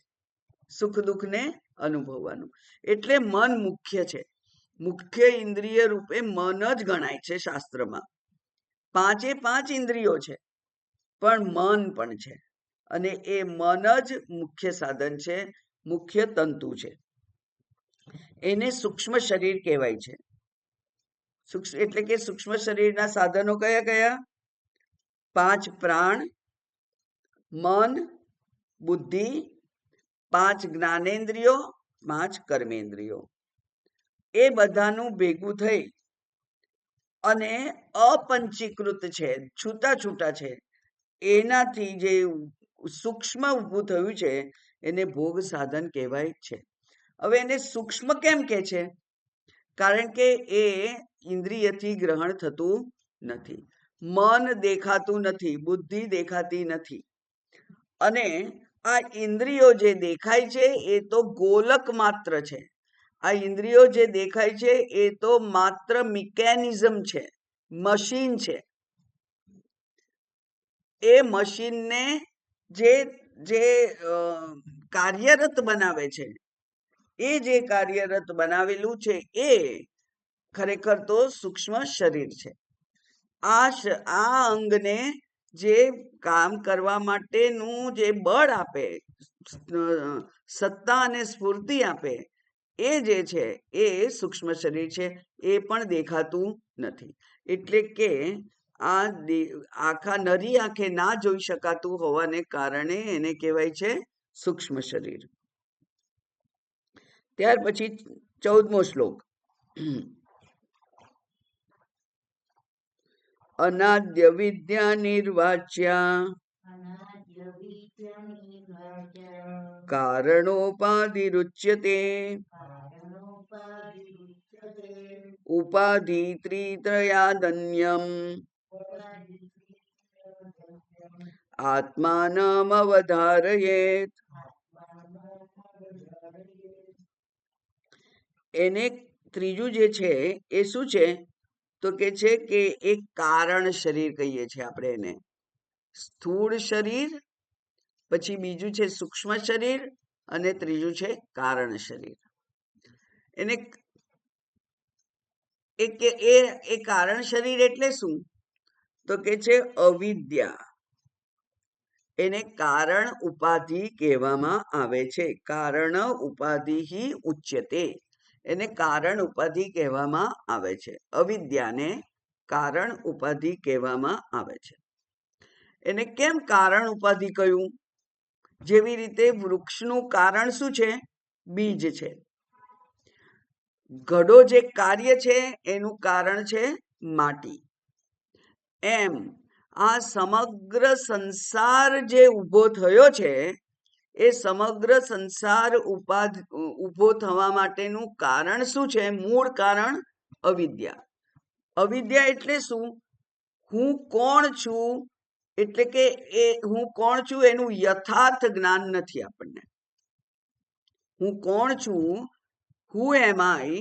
સુખ દુઃખને અનુભવવાનું. એટલે મન મુખ્ય છે. મુખ્ય ઇન્દ્રિય રૂપે મન જ ગણાય છે શાસ્ત્રમાં. 5 ઇન્દ્રિયો છે પણ મન પણ છે, અને એ મન જ મુખ્ય સાધન છે, મુખ્ય તંતુ છે. એને સૂક્ષ્મ શરીર કહેવાય છે. એટલે કે સૂક્ષ્મ શરીરના સાધનો કયા કયા? 5 પ્રાણ, મન, બુદ્ધિ, 5 જ્ઞાનેન્દ્રિયો, 5 કર્મેન્દ્રિયો. એ બધાનું ભેગું થઈ અને અપંચીકૃત છે, છૂટા છૂટા છે, એનાથી જે સૂક્ષ્મ ઊભું થયું છે એને ભોગ સાધન કહેવાય છે. હવે એને સૂક્ષ્મ કેમ કે છે? કારણ કે એ ઇન્દ્રિયથી ગ્રહણ થતું નથી. મન દેખાતું નથી, બુદ્ધિ દેખાતી નથી, અને આ ઇન્દ્રિયો જે દેખાય છે એ તો ગોલક માત્ર છે. આ ઇન્દ્રિયો જે દેખાય છે એ તો માત્ર મિકેનિઝમ છે, મશીન છે. એ મશીનને જે જે કાર્યરત બનાવે છે, એ જે કાર્યરત બનાવેલું છે એ ખરેખર તો સૂક્ષ્મ શરીર છે. આ અંગને જે કામ કરવા માટેનું જે બળ આપે, સત્તા અને સ્ફૂર્તિ આપે, એ જે છે એ સૂક્ષ્મ શરીર છે. એ પણ દેખાતું નથી. એટલે કે આ આખા નરી આંખે ના જોઈ શકાતું હોવાને કારણે એને કહેવાય છે સૂક્ષ્મ શરીર. ત્યાર પછી 14મો શ્લોક. અનાદ્ય વિદ્યા નિર્વાચ્યા કારણોપાધિરુચ્યતે ઉપાધિ ત્રિત્રયાદન્યમ આત્માનમવધારયેત. એને ત્રીજું જે છે એ શું છે? તો કે છે કે એક કારણ શરીર કહીએ છીએ આપણે એને. સ્થૂળ શરીર, પછી બીજું છે સૂક્ષ્મ શરીર, અને ત્રીજું છે કારણ શરીર. એને એ કારણ શરીર એટલે શું? તો કે છે અવિદ્યા. એને કારણ ઉપાધિ કહેવામાં આવે છે. કારણ ઉપાધિ ઉચ્યતે. એને કારણ ઉપાધિ કહેવામાં આવે છે. અવિદ્યાને કારણ ઉપાધિ કહેવામાં આવે છે. એને કેમ કારણ ઉપાધિ કહ્યું? જેવી રીતે વૃક્ષનું કારણ શું છે? બીજ છે. ઘડો જે કાર્ય છે એનું કારણ છે માટી. એમ આ સમગ્ર સંસાર જે ઊભો થયો છે એ સમગ્ર સંસાર ઊભો થવા માટેનું કારણ શું છે? મૂળ કારણ અવિદ્યા. અવિદ્યા એટલે શું? હું કોણ છું, એટલે કે એ હું કોણ છું એનું યથાર્થ જ્ઞાન નથી આપણને. હું કોણ છું, હુ એમ આઈ,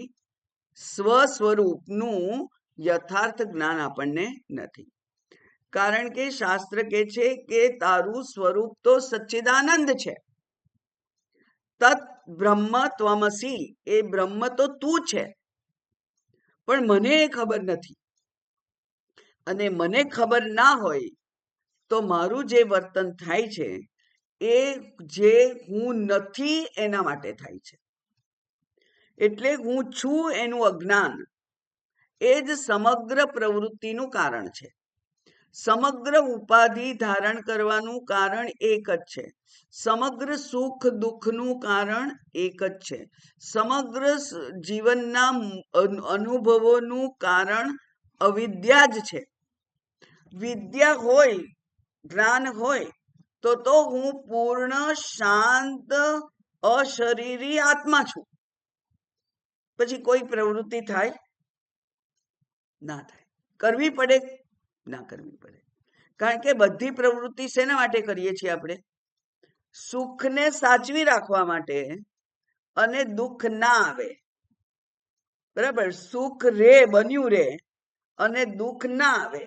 સ્વસ્વરૂપનું યથાર્થ જ્ઞાન આપણને નથી. કારણ કે શાસ્ત્ર કહે છે કે તારું સ્વરૂપ તો સચ્ચિદાનંદ છે. તત બ્રહ્મ ત્વમસી. એ બ્રહ્મ તો તું છે, પણ મને એ ખબર નથી. અને મને ખબર ના હોય તો મારું જે વર્તન થાય છે એ જે હું નથી એના માટે થાય છે. એટલે હું છું એનું અજ્ઞાન એ જ સમગ્ર પ્રવૃત્તિનું કારણ છે. સમગ્ર ઉપાધિ ધારણ કરવાનું કારણ એક જ છે. સમગ્ર સુખ દુઃખનું કારણ એક જ છે. સમગ્ર જીવનના અનુભવોનું કારણ અવિદ્યા જ છે. વિદ્યા હોય, જ્ઞાન હોય તો હું પૂર્ણ શાંત અશરીરી આત્મા છું. પછી કોઈ પ્રવૃત્તિ થાય? ના થાય. કરવી પડે? ના કરવી પડે. કારણ કે બધી પ્રવૃત્તિ શેના માટે કરીએ છીએ આપણે? સુખને સાચવી રાખવા માટે અને દુઃખ ના આવે. બરાબર? સુખ બન્યું રે અને દુઃખ ના આવે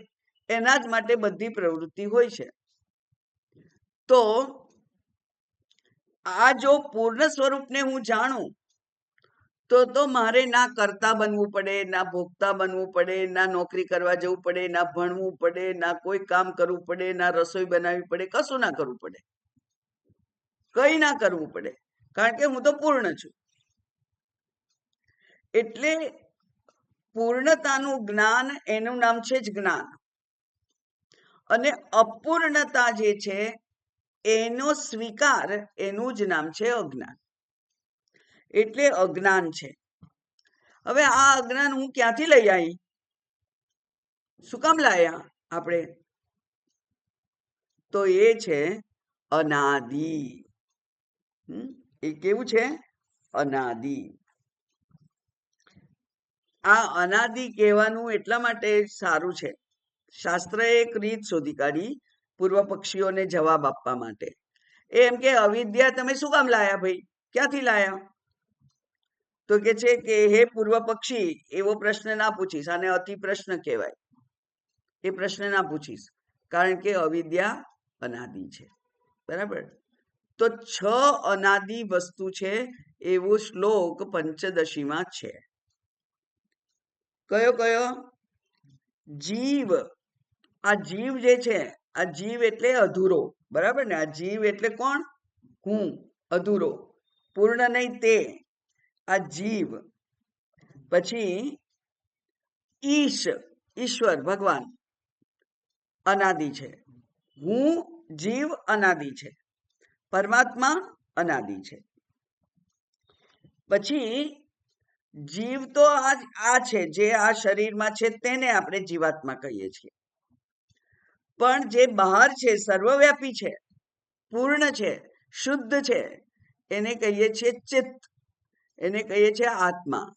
એના જ માટે બધી પ્રવૃત્તિ હોય છે. તો આ જો પૂર્ણ સ્વરૂપને હું જાણું તો મારે ના કરતા બનવું પડે, ના ભોગતા બનવું પડે, ના નોકરી કરવા જવું પડે, ના ભણવું પડે, ના કોઈ કામ કરવું પડે, ના રસોઈ બનાવવી પડે, કશું ના કરવું પડે, કઈ ના કરવું પડે, કારણ કે હું તો પૂર્ણ છું. એટલે પૂર્ણતાનું જ્ઞાન એનું નામ છે જ જ્ઞાન. અને અપૂર્ણતા જે છે એનો સ્વીકાર એનું જ નામ છે અજ્ઞાન. એટલે અજ્ઞાન છે. હવે આ અજ્ઞાન હું ક્યાંથી લઈ આવી? શું કામ લાયા આપણે? તો એ છે અનાદિ. એ કેવું છે? અનાદિ. આ અનાદિ કહેવાનું એટલા માટે સારું છે. શાસ્ત્રએ એક રીત શોધી કાઢી પૂર્વ પક્ષીઓને જવાબ આપવા માટે. એમ કે અવિદ્યા તમે શું કામ લાયા ભાઈ? ક્યાંથી લાયા? તો કે છે કે હે પૂર્વ પક્ષી, એવો પ્રશ્ન ના પૂછીશ, આને અતિ પ્રશ્ન કહેવાય. એ પ્રશ્ન ના પૂછીશ, કારણ કે અવિદ્યા અનાદિ છે. બરાબર? તો 6 અનાદિ વસ્તુ છે એવો શ્લોક પંચદશીમાં છે. કયો કયો? જીવ. આ જીવ જે છે, આ જીવ એટલે અધૂરો. બરાબર ને? આ જીવ એટલે કોણ? હું, અધૂરો, પૂર્ણ નહીં તે. આ જીવ. પછી ઈશ, ઈશ્વર, ભગવાન અનાદિ છે. હું, જીવ અનાદિ છે. પરમાત્મા અનાદિ છે. પછી જીવ તો આ છે, જે આ શરીરમાં છે તેને આપણે જીવાત્મા કહીએ છીએ. પણ જે બહાર છે, સર્વવ્યાપી છે, પૂર્ણ છે, શુદ્ધ છે, એને કહીએ છીએ ચિત્ત, એને કહીએ છીએ આત્મા.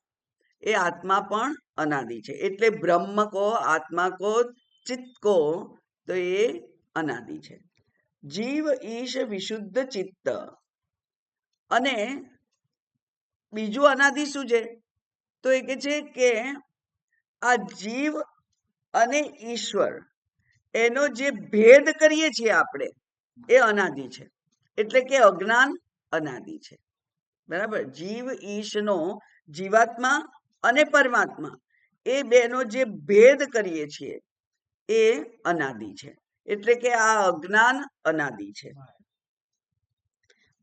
એ આત્મા પણ અનાદિ છે. એટલે બ્રહ્મ કો, આત્મા કો, ચિત્ત કો, તો એ અનાદિ છે. જીવ ઈશ વિશુદ્ધ ચિત્ત. અને બીજું અનાદિ શું છે? તો એ કે છે કે આ જીવ અને ઈશ્વર એનો જે ભેદ કરીએ છીએ આપણે, એ અનાદિ છે. એટલે કે અજ્ઞાન અનાદિ છે. બરાબર? જીવ ઈશનો, જીવાત્મા અને પરમાત્મા, એ બેનો જે ભેદ કરીએ છીએ એ અનાદિ છે. એટલે કે આ અજ્ઞાન અનાદિ છે.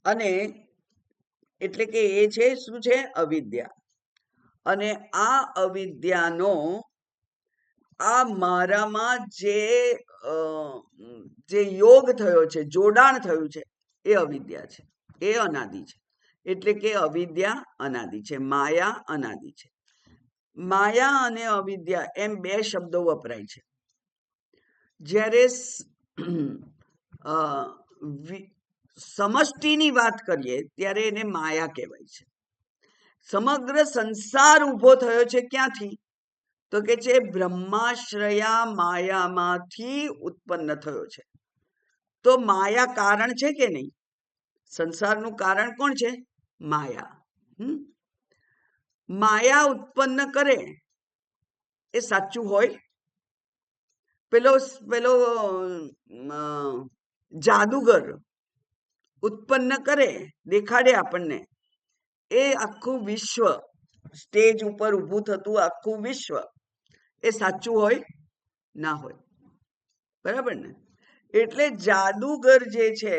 અને એટલે કે એ છે શું છે? અવિદ્યા. અને આ અવિદ્યાનો આ મારામાં જે યોગ થયો છે, જોડાણ થયું છે, એ અવિદ્યા છે. એ અનાદિ છે. એટલે કે અવિદ્યા અનાદિ છે, માયા અનાદિ છે. માયા અને અવિદ્યા એમ 2 શબ્દો વપરાય છે. જ્યારે સમષ્ટિની વાત કરીએ ત્યારે એને માયા કહેવાય છે. સમગ્ર સંસાર ઊભો થયો છે ક્યાંથી? તો કે છે બ્રહ્માશ્રયા માયામાંથી ઉત્પન્ન થયો છે. તો માયા કારણ છે કે નહીં? સંસારનું કારણ કોણ છે? માયા. માયા ઉત્પન્ન કરે એ સાચું હોય? પેલો જાદુગર ઉત્પન્ન કરે, દેખાડે આપણને, એ આખું વિશ્વ, સ્ટેજ ઉપર ઊભું થતું આખું વિશ્વ, એ સાચું હોય? ના હોય. બરાબર ને? એટલે જાદુગર જે છે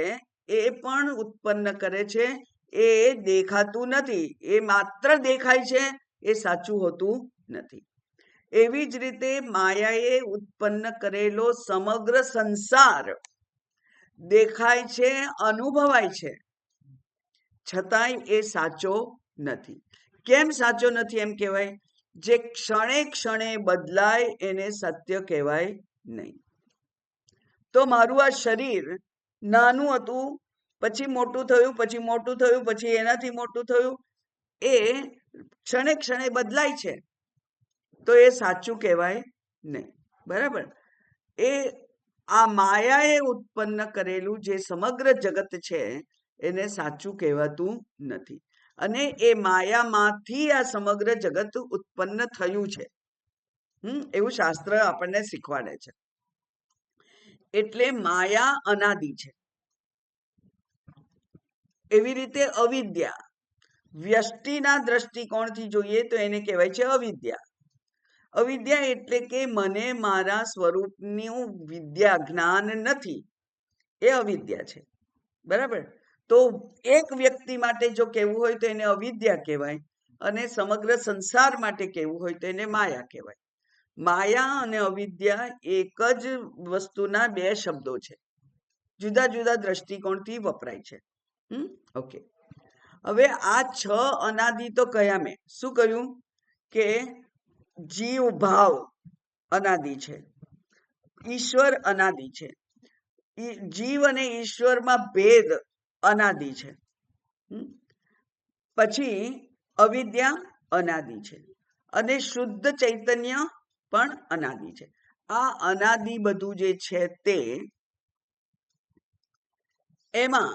એ પણ ઉત્પન્ન કરે છે. એ દેખાતું નથી, એ માત્ર દેખાય છે, એ સાચું હોતું નથી. એવી જ રીતે માયાએ ઉત્પન્ન કરેલો સમગ્ર સંસાર દેખાય છે, અનુભવાય છે, છતાંય એ સાચો નથી. કેમ સાચો નથી એમ કહેવાય? જે ક્ષણે ક્ષણે બદલાય એને સત્ય કહેવાય નહીં. તો મારું આ શરીર નાનું હતું, પછી મોટું થયું, પછી મોટું થયું, પછી એનાથી મોટું થયું, એ ક્ષણે ક્ષણે બદલાય છે, તો એ સાચું કહેવાય નહીં. બરાબર? એ આ માયાએ ઉત્પન્ન કરેલું જે સમગ્ર જગત છે એને સાચું કહેવાતું નથી. અને એ માયામાંથી આ સમગ્ર જગત ઉત્પન્ન થયું છે, એવું શાસ્ત્ર આપણને શીખવાડે છે. એટલે માયા અનાદિ છે. એવી રીતે અવિદ્યા, વ્યષ્ટિના દ્રષ્ટિકોણથી જોઈએ તો એને કહેવાય છે અવિદ્યા. અવિદ્યા એટલે કે મને મારા સ્વરૂપનું વિદ્યા જ્ઞાન નથી, એ અવિદ્યા છે. બરાબર? તો એક વ્યક્તિ માટે જો કહેવું હોય તો એને અવિદ્યા કહેવાય, અને સમગ્ર સંસાર માટે કહેવું હોય તો એને માયા કહેવાય. માયા અને અવિદ્યા એક જ વસ્તુના બે શબ્દો છે, જુદા જુદા દ્રષ્ટિકોણથી વપરાય છે. ઓકે, હવે આ 6 અનાદિ તો કયા મેં શું કહ્યું કે જીવ ભાવ અનાદિ છે, ઈશ્વર અનાદિ છે, જીવ અને ઈશ્વરમાં ભેદ અનાદિ છે, પછી અવિદ્યા અનાદિ છે, અને શુદ્ધ ચૈતન્ય પણ અનાદિ છે. આ અનાદિ બધું જે છે તે એમાં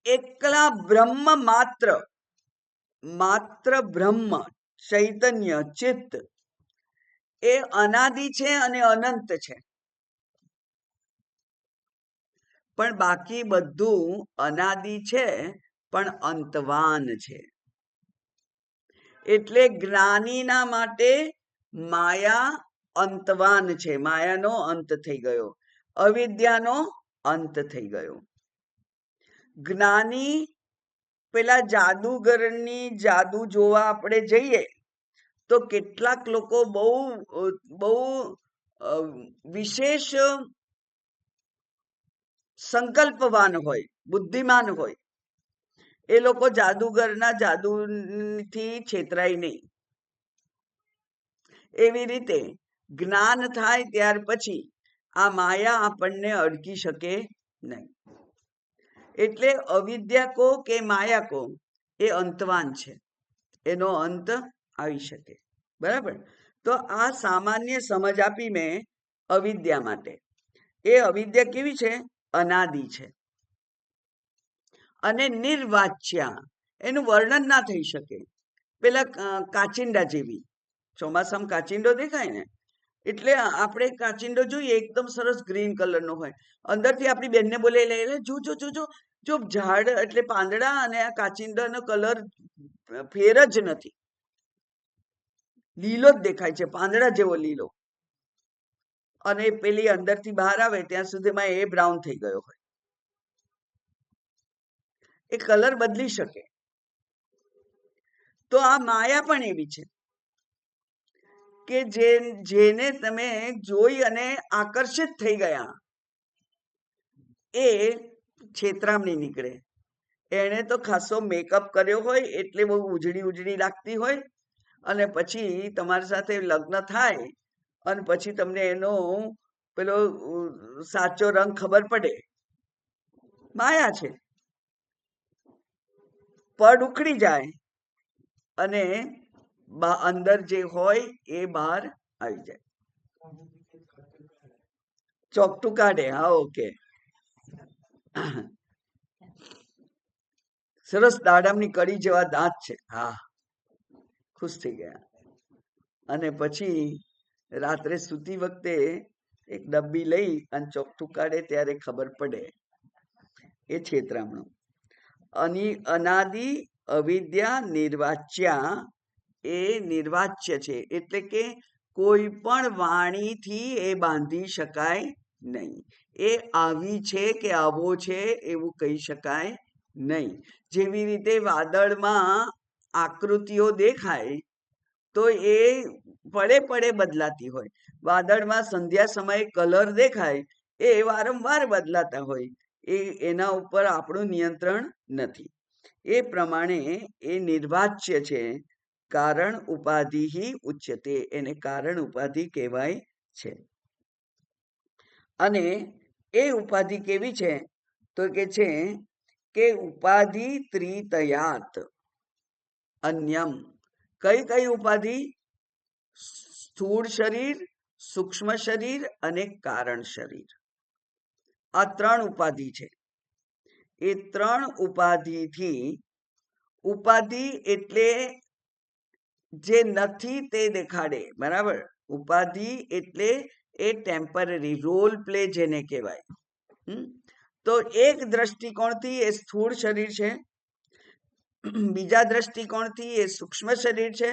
એકલા બ્રહ્મ માત્ર બ્રહ્મ ચૈતન્ય ચિત્ત એ અનાદિ છે અને અનંત છે. પણ બાકી બધું અનાદિ છે પણ અંતવાન છે. એટલે જ્ઞાનીના માટે માયા અંતવાન છે, માયાનો અંત થઈ ગયો, અવિદ્યાનો અંત થઈ ગયો. જ્ઞાની પેલા જાદુગરની જાદુ જોવા આપણે જઈએ તો કેટલાક લોકો બહુ વિશેષ સંકલ્પવાન હોય, બુદ્ધિમાન હોય, એ લોકો જાદુગરના જાદુથી છેતરાય નહીં. એવી રીતે જ્ઞાન થાય ત્યાર પછી આ માયા આપણને અડકી શકે નહીં. એટલે અવિદ્યા કો કે માયા કો એ અંતવાન છે, એનો અંત આવી શકે. બરાબર? તો આ સામાન્ય સમજ આપી મેં અવિદ્યા માટે. એ અવિદ્યા કેવી છે? અનાદિ છે. અને નિર્વાચ્યા, એનું વર્ણન ના થઈ શકે. પેલા કાચિંડા જેવી, ચોમાસામાં કાચિંડો દેખાય ને, એટલે આપણે કાચિંડો જોઈએ એકદમ સરસ ગ્રીન કલરનો હોય, અંદરથી આપણી બેનને બોલે જો ઝાડ એટલે પાંદડા અને આ કાચિંડાનો કલર ફેર જ નથી, લીલો જ દેખાય છે, પાંદડા જેવો લીલો, અને પેલી અંદરથી બહાર આવે ત્યાં સુધીમાં એ બ્રાઉન થઈ ગયો હોય. એ કલર બદલી શકે. તો આ માયા પણ એવી છે કે જેને તમે જોઈ અને આકર્ષિત થઈ ગયા, એ છેતરામણી નીકળે. એણે તો ખાસો મેકઅપ કર્યો હોય એટલે બહુ ઉજળી લાગતી હોય, અને પછી તમારી સાથે લગ્ન થાય અને પછી તમને એનો પેલો સાચો રંગ ખબર પડે. માયા છે. પડ ઉખડી જાય અને અંદર જે હોય એ બહાર આવી જાય. ચોકટું કાઢે. હા, ઓકે. સરસ દાડમની કડી જેવા દાંત છે. હા, ખુશ થઈ ગયા. અને પછી રાત્રે સૂતી વખતે એક ડબ્બી લઈ અને ચોકટું કાઢે ત્યારે ખબર પડે એ છેતરામણું. અનાદિ અવિદ્યા નિર્વાચ્યા એ નિર્વાચ્ય છે, એટલે કે કોઈ પણ વાણીથી એ બાંધી શકાય નહીં. એ આવી છે કે આવો છે એવું કહી શકાય નહીં. જેવી રીતે વાદળમાં આકૃતિઓ દેખાય તો એ પડે પડે બદલાતી હોય. વાદળમાં સંધ્યા સમયે કલર દેખાય એ વારંવાર બદલાતા હોય, એના ઉપર આપણું નિયંત્રણ નથી. એ પ્રમાણે એ નિર્વાચ્ય છે. કારણ ઉપાધિ ઉચ્યતે, એને કારણ ઉપાધિ કહેવાય છે. અને એ ઉપાધિ કેવી છે તો કે છે કે ઉપાધિ ત્રિતયાત અન્યમ. કઈ કઈ ઉપાધિ? સ્થૂળ શરીર, સૂક્ષ્મ શરીર અને કારણ શરીર. આ ત્રણ ઉપાધિ છે. એ ત્રણ ઉપાધિથી, ઉપાધિ એટલે જે નથી તે દેખાડે, બરાબર. ઉપાધિ એટલે એ ટેમ્પરરી રોલ પ્લે જેને કહેવાય. તો એક દ્રષ્ટિકોણથી એ સ્થૂળ શરીર છે, બીજા દ્રષ્ટિકોણથી એ સૂક્ષ્મ શરીર છે,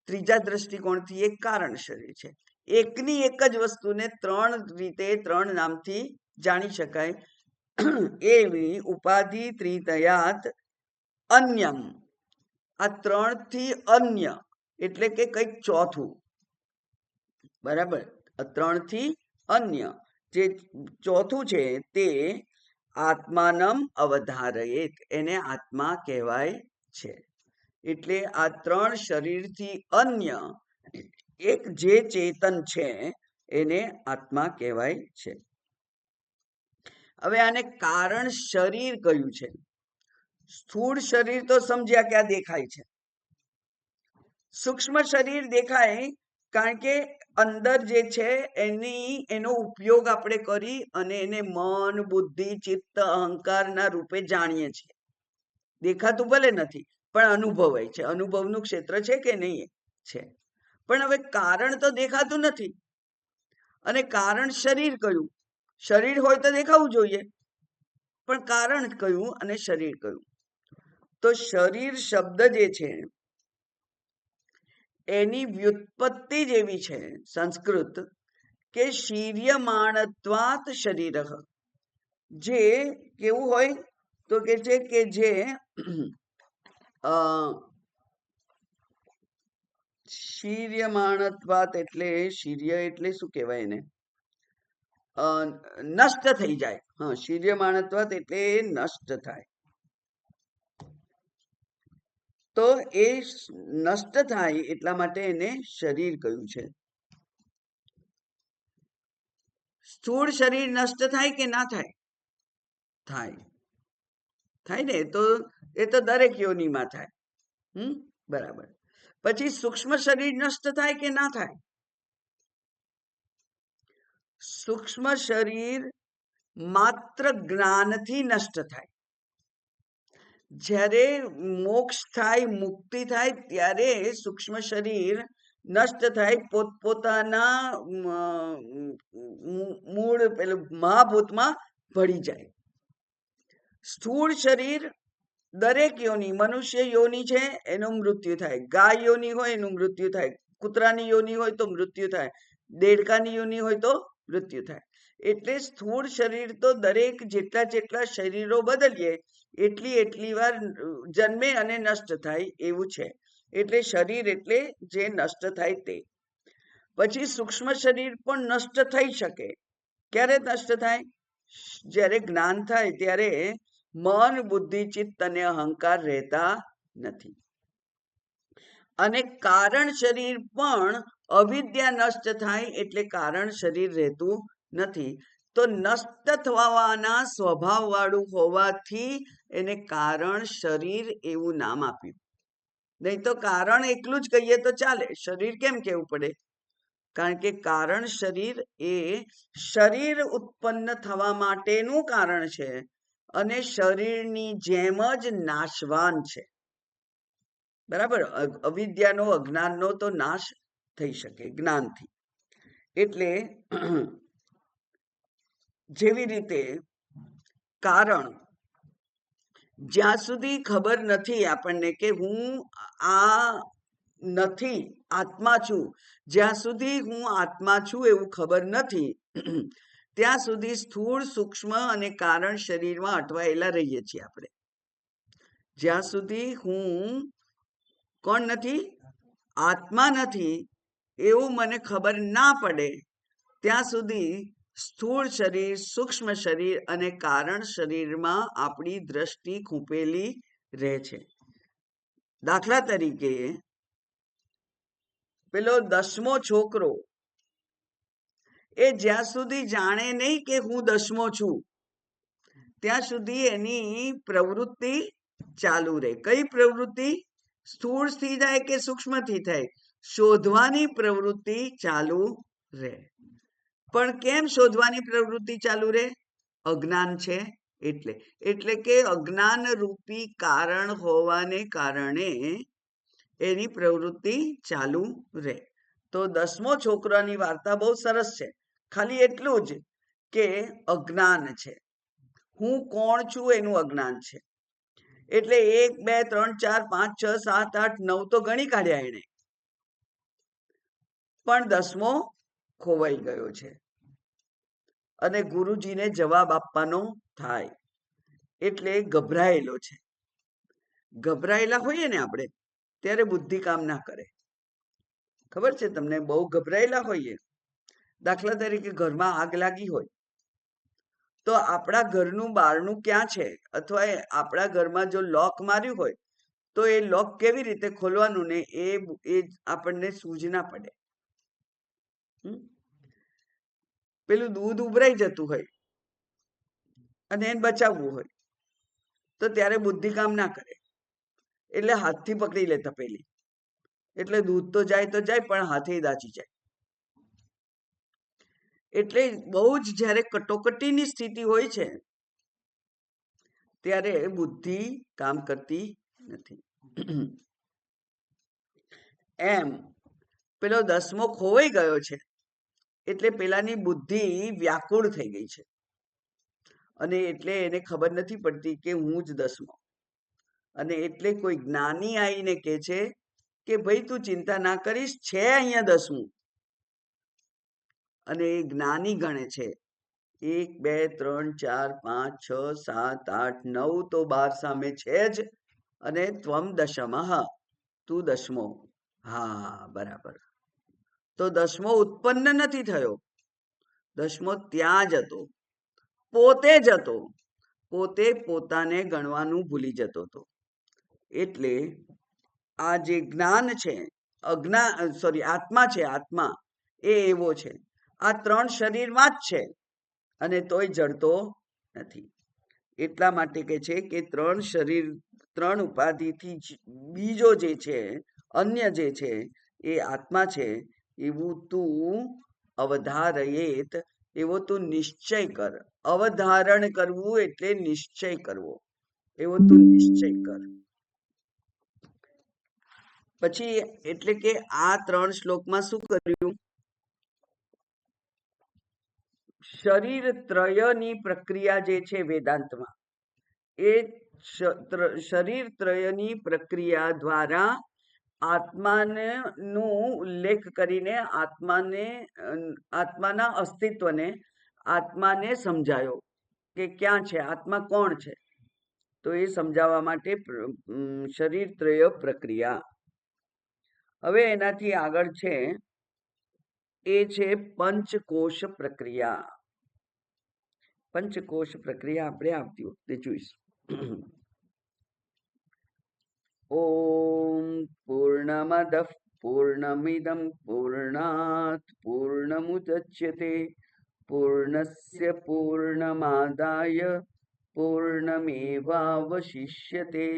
ત્રીજા દ્રષ્ટિકોણથી એ કારણ શરીર છે. એકની એક જ વસ્તુને ત્રણ રીતે, ત્રણ નામથી જાણી શકાય. એવી ઉપાધિ ત્રિતયાત અન્યમ. આ ત્રણ થી અન્ય એટલે કે કંઈક ચોથું, બરાબર. ત્રણ થી અન્ય જે ચોથું છે તે આત્માનમ અવધારયેત, એને આત્મા કહેવાય છે. એટલે આ ત્રણ શરીરથી અન્ય એક જે ચેતન છે એને આત્મા કહેવાય છે. હવે આને કારણ શરીર કયું છે? સ્થૂળ શરીર તો સમજ્યા ક્યાં દેખાય છે. સૂક્ષ્મ શરીર દેખાય કારણ કે અંદર જે છે એનો ઉપયોગ આપણે કરી અને એને મન, બુદ્ધિ, ચિત્ત, અહંકારના રૂપે જાણીએ છીએ. દેખાતું ભલે નથી પણ અનુભવાય છે. અનુભવનું ક્ષેત્ર છે કે નહીં? છે. પણ હવે કારણ તો દેખાતું નથી. અને કારણ શરીર કયું? શરીર હોય તો દેખાવું જોઈએ, પણ કારણ કયું અને શરીર કયું? તો શરીર શબ્દ જે છે એની વ્યુત્પત્તિ જ એવી છે સંસ્કૃત કે શીર્યમાણત્વાત શરીર. જે કેવું હોય તો કે છે કે જે શીર્યમાણત્વાત એટલે શીર્ય એટલે શું કહેવાય એને? નષ્ટ થઈ જાય. હા, શીર્યમાણત્વાત એટલે નષ્ટ થાય. તો એ નષ્ટ થાય એટલા માટે એને શરીર કહ્યું છે. સ્થૂળ શરીર નષ્ટ થાય કે ના થાય? થાય. થાય ને. એ તો દરેક યોનિમાં થાય. બરાબર. પછી સૂક્ષ્મ શરીર નષ્ટ થાય કે ના થાય? સૂક્ષ્મ શરીર માત્ર જ્ઞાનથી નષ્ટ થાય. જ્યારે મોક્ષ થાય, મુક્તિ થાય ત્યારે સૂક્ષ્મ શરીર નષ્ટ થાય, પોતપોતાના મૂળ પેલું મહાભૂતમાં ભળી જાય. સ્થૂળ શરીર દરેક યોની, મનુષ્ય યોની છે એનું મૃત્યુ થાય, ગાય યોની હોય એનું મૃત્યુ થાય, કૂતરાની યોની હોય તો મૃત્યુ થાય, દેડકાની યોની હોય તો મૃત્યુ થાય. એટલે સ્થૂળ શરીર તો દરેક જેટલા શરીરો બદલીએ એટલી વાર જન્મે અને નષ્ટ થાય એવું છે. એટલે શરીર એટલે જે નષ્ટ થાય તે. પછી સૂક્ષ્મ શરીર પણ નષ્ટ થઈ શકે. ક્યારે નષ્ટ થાય? જ્યારે જ્ઞાન થાય ત્યારે મન, બુદ્ધિ, ચિત્ત અને અહંકાર રહેતા નથી. અને કારણ શરીર પણ અવિદ્યા નષ્ટ થાય એટલે કારણ શરીર રહેતું નથી. તો નષ્ટ થવાના સ્વભાવ વાળું હોવાથી એને કારણ શરીર એવું નામ આપ્યું. નહીં તો કારણ એકલું જ કહીએ તો ચાલે, શરીર કેમ કહેવું પડે? કારણ કે કારણ શરીર એ શરીર ઉત્પન્ન થવા માટેનું કારણ છે અને શરીરની જેમ જ નાશવાન છે. બરાબર. અવિદ્યાનો, અજ્ઞાનનો તો નાશ થઈ શકે જ્ઞાનથી. એટલે જેવી રીતે કારણ જ્યાં સુધી ખબર નથી આપણને કે હું આ નથી, આત્મા છું, જ્યાં સુધી હું આત્મા છું એવું ખબર નથી ત્યાં સુધી સ્થૂળ, સૂક્ષ્મ અને કારણ શરીરમાં અટવાયેલા રહીએ છીએ આપણે. જ્યાં સુધી હું કોણ નથી? આત્મા નથી એવું મને ખબર ના પડે ત્યાં સુધી સ્થૂળ શરીર, સૂક્ષ્મ શરીર અને કારણ શરીરમાં આપણી દ્રષ્ટિ ખૂંપેલી રહે છે. દાખલા તરીકે પેલો 10મો છોકરો એ જ્યાં સુધી જાણે નહીં કે હું 10મો છું ત્યાં સુધી એની પ્રવૃત્તિ ચાલુ રહે. કઈ પ્રવૃત્તિ? સ્થૂળથી થાય કે સૂક્ષ્મથી થાય, શોધવાની પ્રવૃત્તિ ચાલુ રહે. પણ કેમ શોધવાની પ્રવૃત્તિ ચાલુ રહે? અજ્ઞાન છે એટલે કે અજ્ઞાન રૂપી કારણ હોવાને કારણે એની પ્રવૃત્તિ ચાલુ રહે. તો 10મો છોકરાની વાર્તા બહુ સરસ છે. ખાલી એટલું જ કે અજ્ઞાન છે, હું કોણ છું એનું અજ્ઞાન છે. એટલે 1 2 3 4 5 6 7 8 9 તો ગણી કાઢ્યા એને, પણ 10મો ખોવાઈ ગયો છે અને ગુરુજીને જવાબ આપવાનો થાય એટલે ગભરાયેલો છે. ગભરાયેલા હોઈએ ને આપણે ત્યારે બુદ્ધિ કામ ના કરે. ખબર છે તમને? બહુ ગભરાયેલા હોઈએ, દાખલા તરીકે ઘરમાં આગ લાગી હોય તો આપણા ઘરનું બારણું ક્યાં છે, અથવા આપણા ઘરમાં જો લોક માર્યું હોય તો એ લોક કેવી રીતે ખોલવાનું ને એ આપણને સૂઝ ના પડે. પેલું દૂધ ઉભરાઈ જતું હોય અને એને બચાવવું હોય તો ત્યારે બુદ્ધિ કામ ના કરે એટલે હાથથી પકડી લે તપેલી, એટલે દૂધ તો જાય પણ હાથે દાચી જાય. એટલે બહુ જ જ્યારે કટોકટીની સ્થિતિ હોય છે ત્યારે બુદ્ધિ કામ કરતી નથી. એમ પેલો 10મો ખોવાઈ ગયો છે એટલે પેલાની બુદ્ધિ વ્યાકુળ થઈ ગઈ છે અને એટલે એને ખબર નથી પડતી કે હું જ 10મો. અને એટલે કોઈ જ્ઞાની આવીને કહે છે કે ભાઈ તું ચિંતા ના કરીશ, છે અહીંયા 10મું. અને એ જ્ઞાની ગણે છે 1 2 3 4 5 6 7 8 9 તો 12 સામે છે જ, અને ત્વમ દશમઃ, તું 10મો. હા, બરાબર. તો 10મો ઉત્પન્ન નથી થયો, 10મો ત્યાં જ હતો, પોતે જ હતો, પોતે પોતાને ગણવાનું ભૂલી જતો હતો. એટલે આ જે જ્ઞાન છે, આત્મા છે, આત્મા એ એવો છે. આ 3 શરીરમાં જ છે અને તોય જડતો નથી. એટલા માટે કે છે કે 3 શરીર, 3 ઉપાધિથી બીજો જે છે, અન્ય જે છે એ આત્મા છે એવું તું અવધારયેત, એવો તું નિશ્ચય કર. અવધારણ કરવું એટલે નિશ્ચય કરવો, એવો તું નિશ્ચય કર. પછી એટલે કે આ 3 શ્લોકમાં શું કર્યું? શરીર ત્રયની પ્રક્રિયા જે છે વેદાંતમાં, એ શરીર ત્રયની પ્રક્રિયા દ્વારા આત્માનો ઉલ્લેખ કરીને આત્માના અસ્તિત્વને, આત્માને સમજાયો કે ક્યાં છે આત્મા, કોણ છે. તો એ સમજાવવા માટે શરીર ત્રય પ્રક્રિયા. હવે એનાથી આગળ છે એ છે પંચકોશ પ્રક્રિયા. પંચકોશ પ્રક્રિયા આપણે આવતી વખતે જોઈશું. ઓમ પૂર્ણમદઃ પૂર્ણમિદં પૂર્ણાત પૂર્ણમુદચ્યતે પૂર્ણસ્ય પૂર્ણમાદાય પૂર્ણમેવાવશિષ્યતે.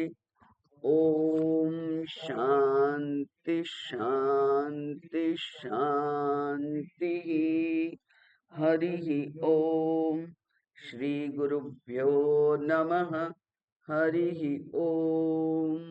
ઓમ શાંતિ શાંતિ શાંતિ. હરિ ઓમ. શ્રી ગુરુભ્યો નમઃ. હરિ ઓમ.